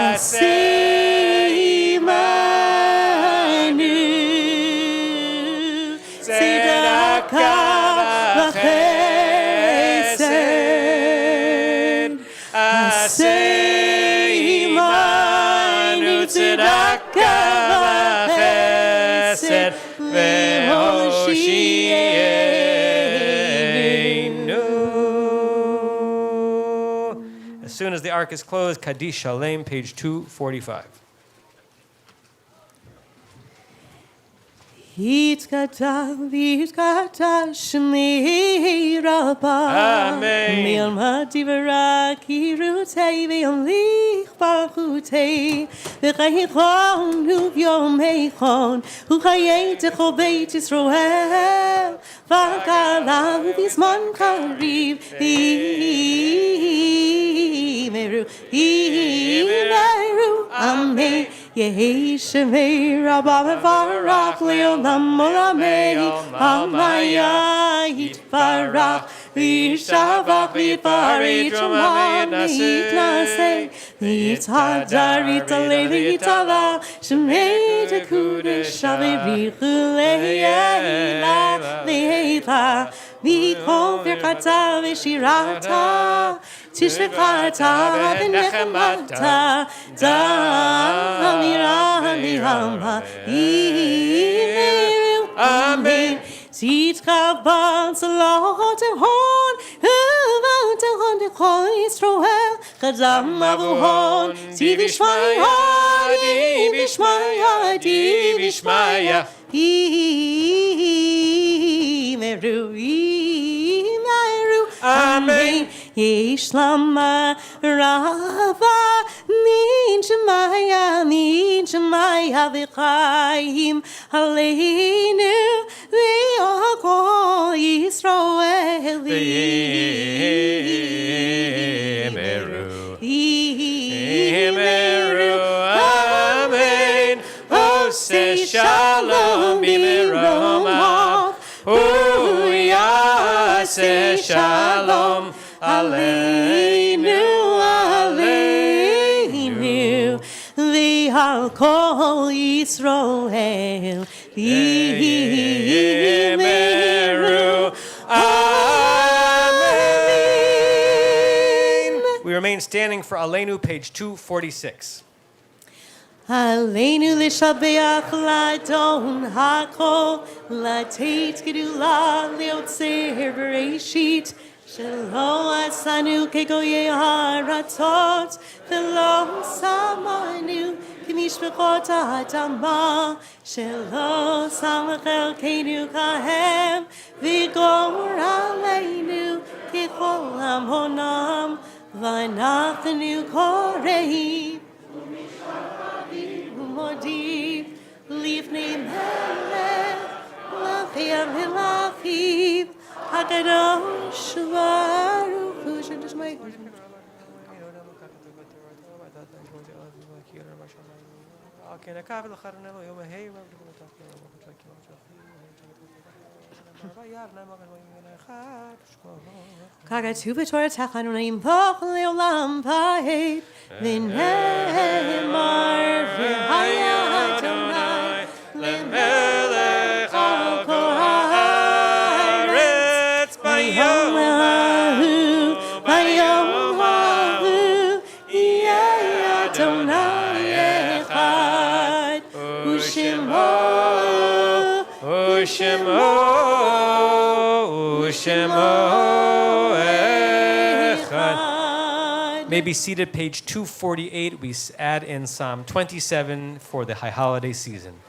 Asei Manu Tzedaka v'chesed Asei Manu Tzedaka v'chesed ve'oshienu. As soon as the ark is closed, Kaddish Shalem, page 245. Yitkata Shmi Rabba. Amen. Milma Divara Kirutei Ve'olich Barchutei V'chaychon Uvyom Heichon Uchayetech Beit Yisroel V'kalav V'zman Kariv Imeru Amen. Yehi Shemei Rabba Mevarach Leolam Olamei Amaya Yitvarach V'yishavach v'yiparei Shemam V'yitnasei V'yitadar v'yitalei v'yitalach Shemei Tekudesh V'yirichu Le'yela Le'ela V'yikol Birchata V'shirata Tishvechata v'nechemata Da'amirama Imeru Amen. Zitkabal Salot Hon Huvant Hon Dechol Yisroel Chazam Avuhon Divishmaya Divishmaya Divishmaya Imeru Imeru Amen. Yesh lama rava min Shemaya v'chaim aleinu v'yakol Yisrael Imeru, Amen. Ose Shalom, Imeru, Yase Shalom, Aleinu, Aleinu v'al kol Yisrael Imeru, Amen. We remain standing for Aleinu, page 246. Aleinu l'shabeach l'adon hakol l'teit gedula leotzer bereshit shelo asanu kegoye haratot v'lo samanu k'mishpachot ha'adama shelo samach elkeinu kahem v'gor aleinu kechol amhonam v'anachnu koreim Modib, Livnei Melech, Lachim Hilachiv, Hakadosh Baruch Hu. Should just make. Kagatu v'tor tachanunim poch leolam v'hed v'nehemar v'haya Adonai lemelech al kol haaretz bayom hahu yeh Adonai echad u'shemo May be seated, page 248. We add in Psalm 27 for the high holiday season.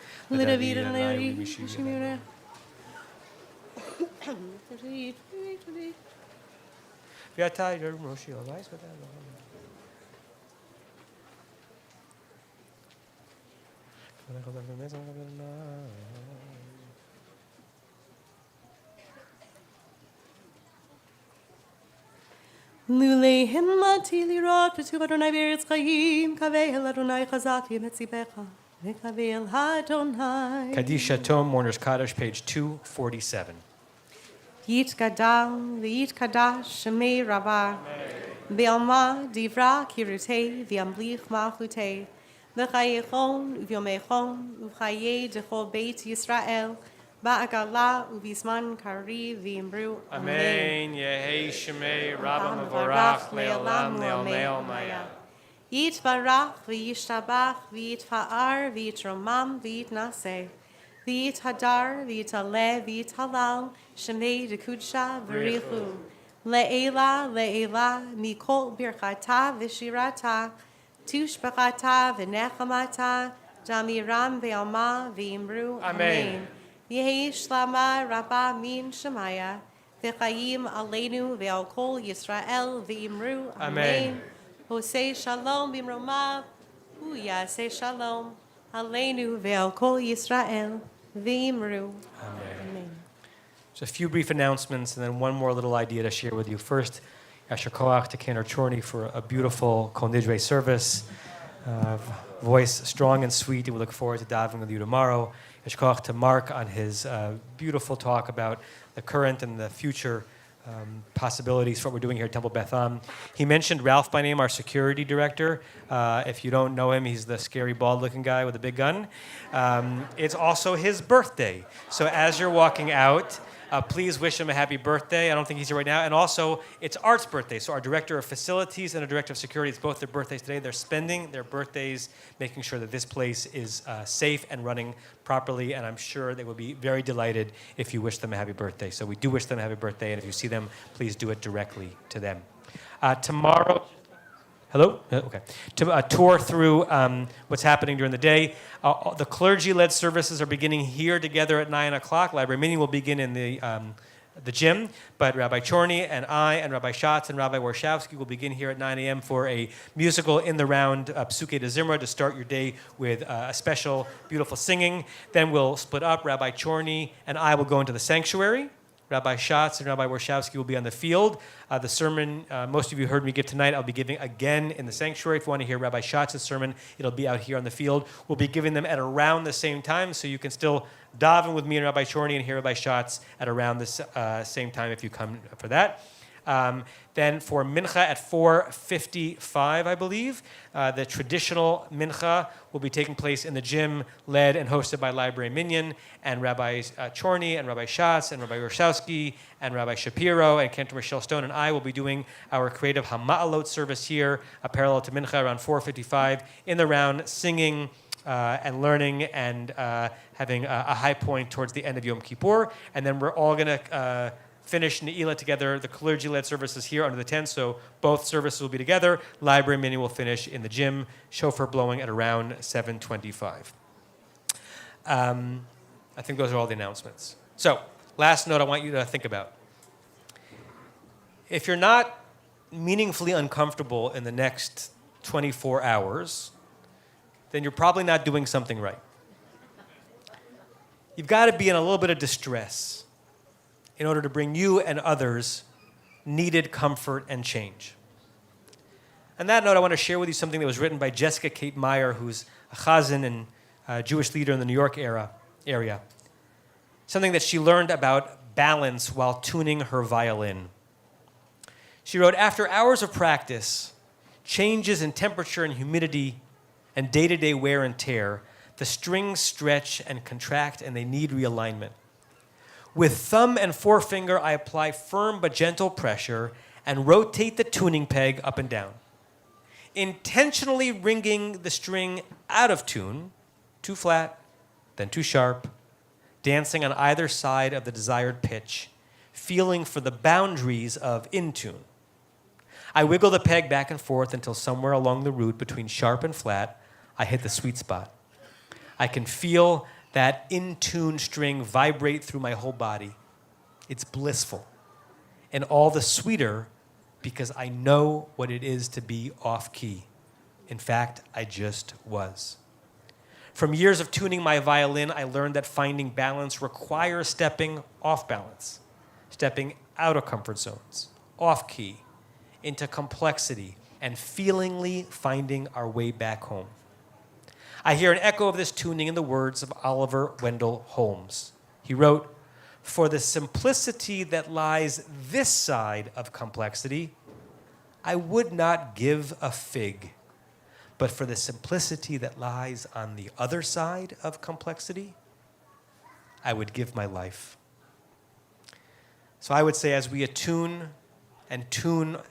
Lule himmati lirot v'tuv Adonai b'eretz chayim kaveil Adonai chazak v'yetzibecha v'kaveil Adonai. Kaddish Tom, Mourner's Kaddish, page 247. Yit gadal v'yit kadash shemei rabah v'alma divra kirutei v'amlich malchutei v'chayechon v'yomechon v'chayei dechol beit Yisrael ba'agala u'vizman kari v'imru Amen. Yehei Shemei Rabba Mevorach Le'olam Le'omeo Maya. Yit barach v'yishtabach v'yitfa'ar v'yitromam v'yitnaseh v'yit hadar v'yitaleh v'yitalal shemei dekudsha v'richu le'ela le'ela mikol birchata v'shirata tushbachata v'nechamata damiram v'alma v'imru Amen. Yehi shlama rabba min shemaya v'chayim aleinu v'al kol Yisrael v'imru Amen. Hosei shalom b'mromav uyasei shalom aleinu v'al kol Yisrael v'imru. Amen. Just a few brief announcements and then one more little idea to share with you. First, Yasher Koach to Ken Chorny for a beautiful Kol Nidre service. Voice strong and sweet, and we look forward to davening with you tomorrow. Yasher Koach to Mark on his beautiful talk about the current and the future possibilities for what we're doing here at Temple Beth Am. He mentioned Ralph by name, our security director. If you don't know him, he's the scary bald-looking guy with a big gun. It's also his birthday. So as you're walking out, please wish him a happy birthday. I don't think he's here right now. And also, it's Art's birthday. So our director of facilities and our director of security, it's both their birthdays today. They're spending their birthdays making sure that this place is safe and running properly. And I'm sure they will be very delighted if you wish them a happy birthday. So we do wish them a happy birthday. And if you see them, please do it directly to them. Tomorrow... Hello? Okay. To tour through what's happening during the day. The clergy-led services are beginning here together at 9 o'clock. Library meeting will begin in the the gym, but Rabbi Chorny and I and Rabbi Schatz and Rabbi Warshawski will begin here at 9 a.m. for a musical in the round Psuke de Zimra to start your day with a special, beautiful singing. Then we'll split up. Rabbi Chorny and I will go into the sanctuary. Rabbi Schatz and Rabbi Warshawski will be on the field. The sermon, most of you heard me give tonight, I'll be giving again in the sanctuary. If you want to hear Rabbi Schatz's sermon, it'll be out here on the field. We'll be giving them at around the same time, so you can still daven with me and Rabbi Chorny and hear Rabbi Schatz at around the same time if you come for that. Then for mincha at 4:55, I believe, the traditional mincha will be taking place in the gym, led and hosted by Library Minyan, and Rabbi Chorny and Rabbi Schatz and Rabbi Warshawski and Rabbi Shapiro and Cantor Michelle Stone and I will be doing our creative Hama'alot service here, a parallel to mincha around 4:55 in the round, singing and learning and having a high point towards the end of Yom Kippur. And then we're all going to finish Ne'ilah together. The clergy-led services here under the tent, so both services will be together. Library Minyan will finish in the gym, shofar blowing at around 7:25. I think those are all the announcements. So, last note I want you to think about. If you're not meaningfully uncomfortable in the next 24 hours, then you're probably not doing something right. You've got to be in a little bit of distress in order to bring you and others needed comfort and change. On that note, I want to share with you something that was written by Jessica Kate Meyer, who's a chazan and a Jewish leader in the New York area. Something that she learned about balance while tuning her violin. She wrote, after hours of practice, changes in temperature and humidity, and day-to-day wear and tear, the strings stretch and contract and they need realignment. With thumb and forefinger, I apply firm but gentle pressure and rotate the tuning peg up and down, intentionally wringing the string out of tune, too flat, then too sharp, dancing on either side of the desired pitch, feeling for the boundaries of in tune. I wiggle the peg back and forth until somewhere along the route between sharp and flat, I hit the sweet spot. I can feel that in-tune string vibrate through my whole body. It's blissful. And all the sweeter because I know what it is to be off-key. In fact, I just was. From years of tuning my violin, I learned that finding balance requires stepping off balance, stepping out of comfort zones, off-key, into complexity, and feelingly finding our way back home. I hear an echo of this tuning in the words of Oliver Wendell Holmes. He wrote, "For the simplicity that lies this side of complexity, I would not give a fig. But for the simplicity that lies on the other side of complexity, I would give my life." So I would say as we attune and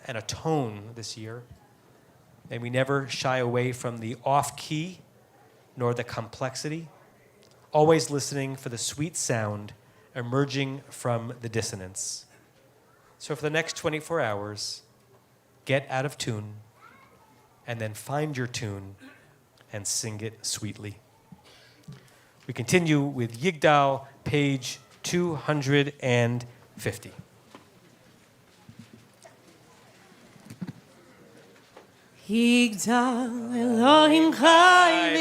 atone this year, may we never shy away from the off-key nor the complexity, always listening for the sweet sound emerging from the dissonance. So for the next 24 hours, get out of tune, and then find your tune and sing it sweetly. We continue with Yigdal, page 250. Yigdal Elohim Chai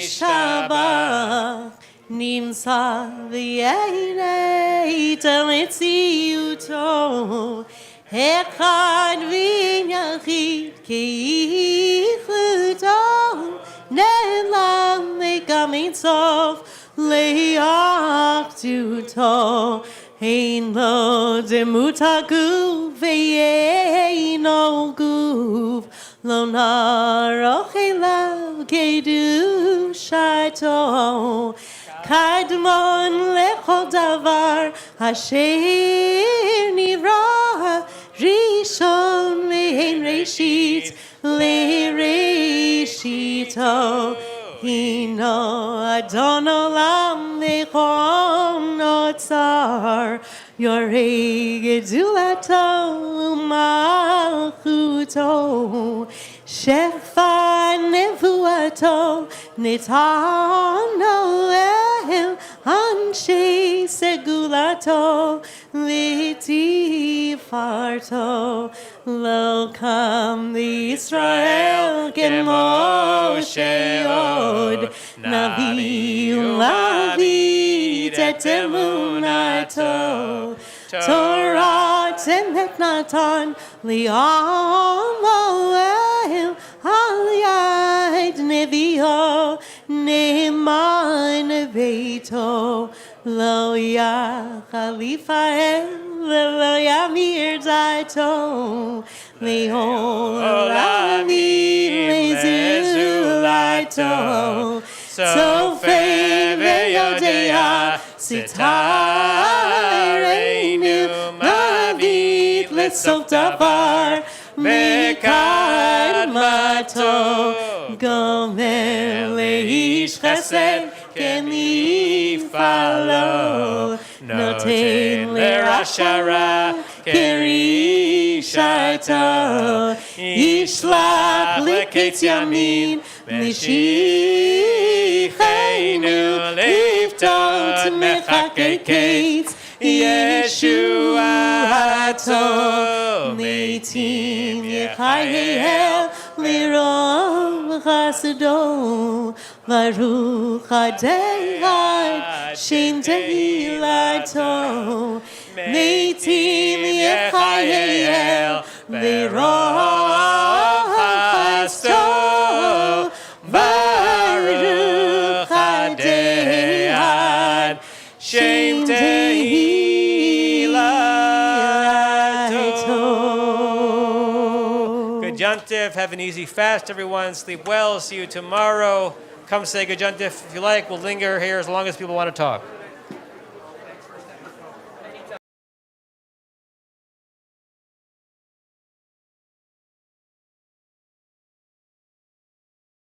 v'yishabach Nimsa v'yirei Talitziuto Echad v'yachid Keichuto Ne'lam me'gamitzof Le'achtuto Ein lo demuta guf ve'eino guf Lo naroch elav kedushato Kadmon lechol davar Asher nivra Rishon ve'ein reshit le'reshito Hino Adon Olam Lechon Otzar Yorei Gedulato Malchuto Shefa Nevuato Nitan Noel Anshe Segulato farto lo kam Yisrael Moshe od navi ulavit et emunato Torah temet natan li'am oel aliyad nevio ne'eman beito lo yachal Yifa'el lo yamir daito le'olamim lezulaito Sofei ve'yodea Sitareinu Mavit Lesof Davar Mekadmato Gomer Leish Chesed Kenifalo Noten Lerashara Kerishato Yishlach Leketz Yamin Mishicheinu Liftot Mechakeketz Yeshuato Meitim Yechayel Lirom Chasado Baruch Adonai Shem Tehilato Meitim Yechayel Lirom Chasado Baruch Adonai Shem Tehilato. Good Yontif. Have an easy fast, everyone. Sleep well. See you tomorrow. Come say Good Yontif if you like. We'll linger here as long as people want to talk.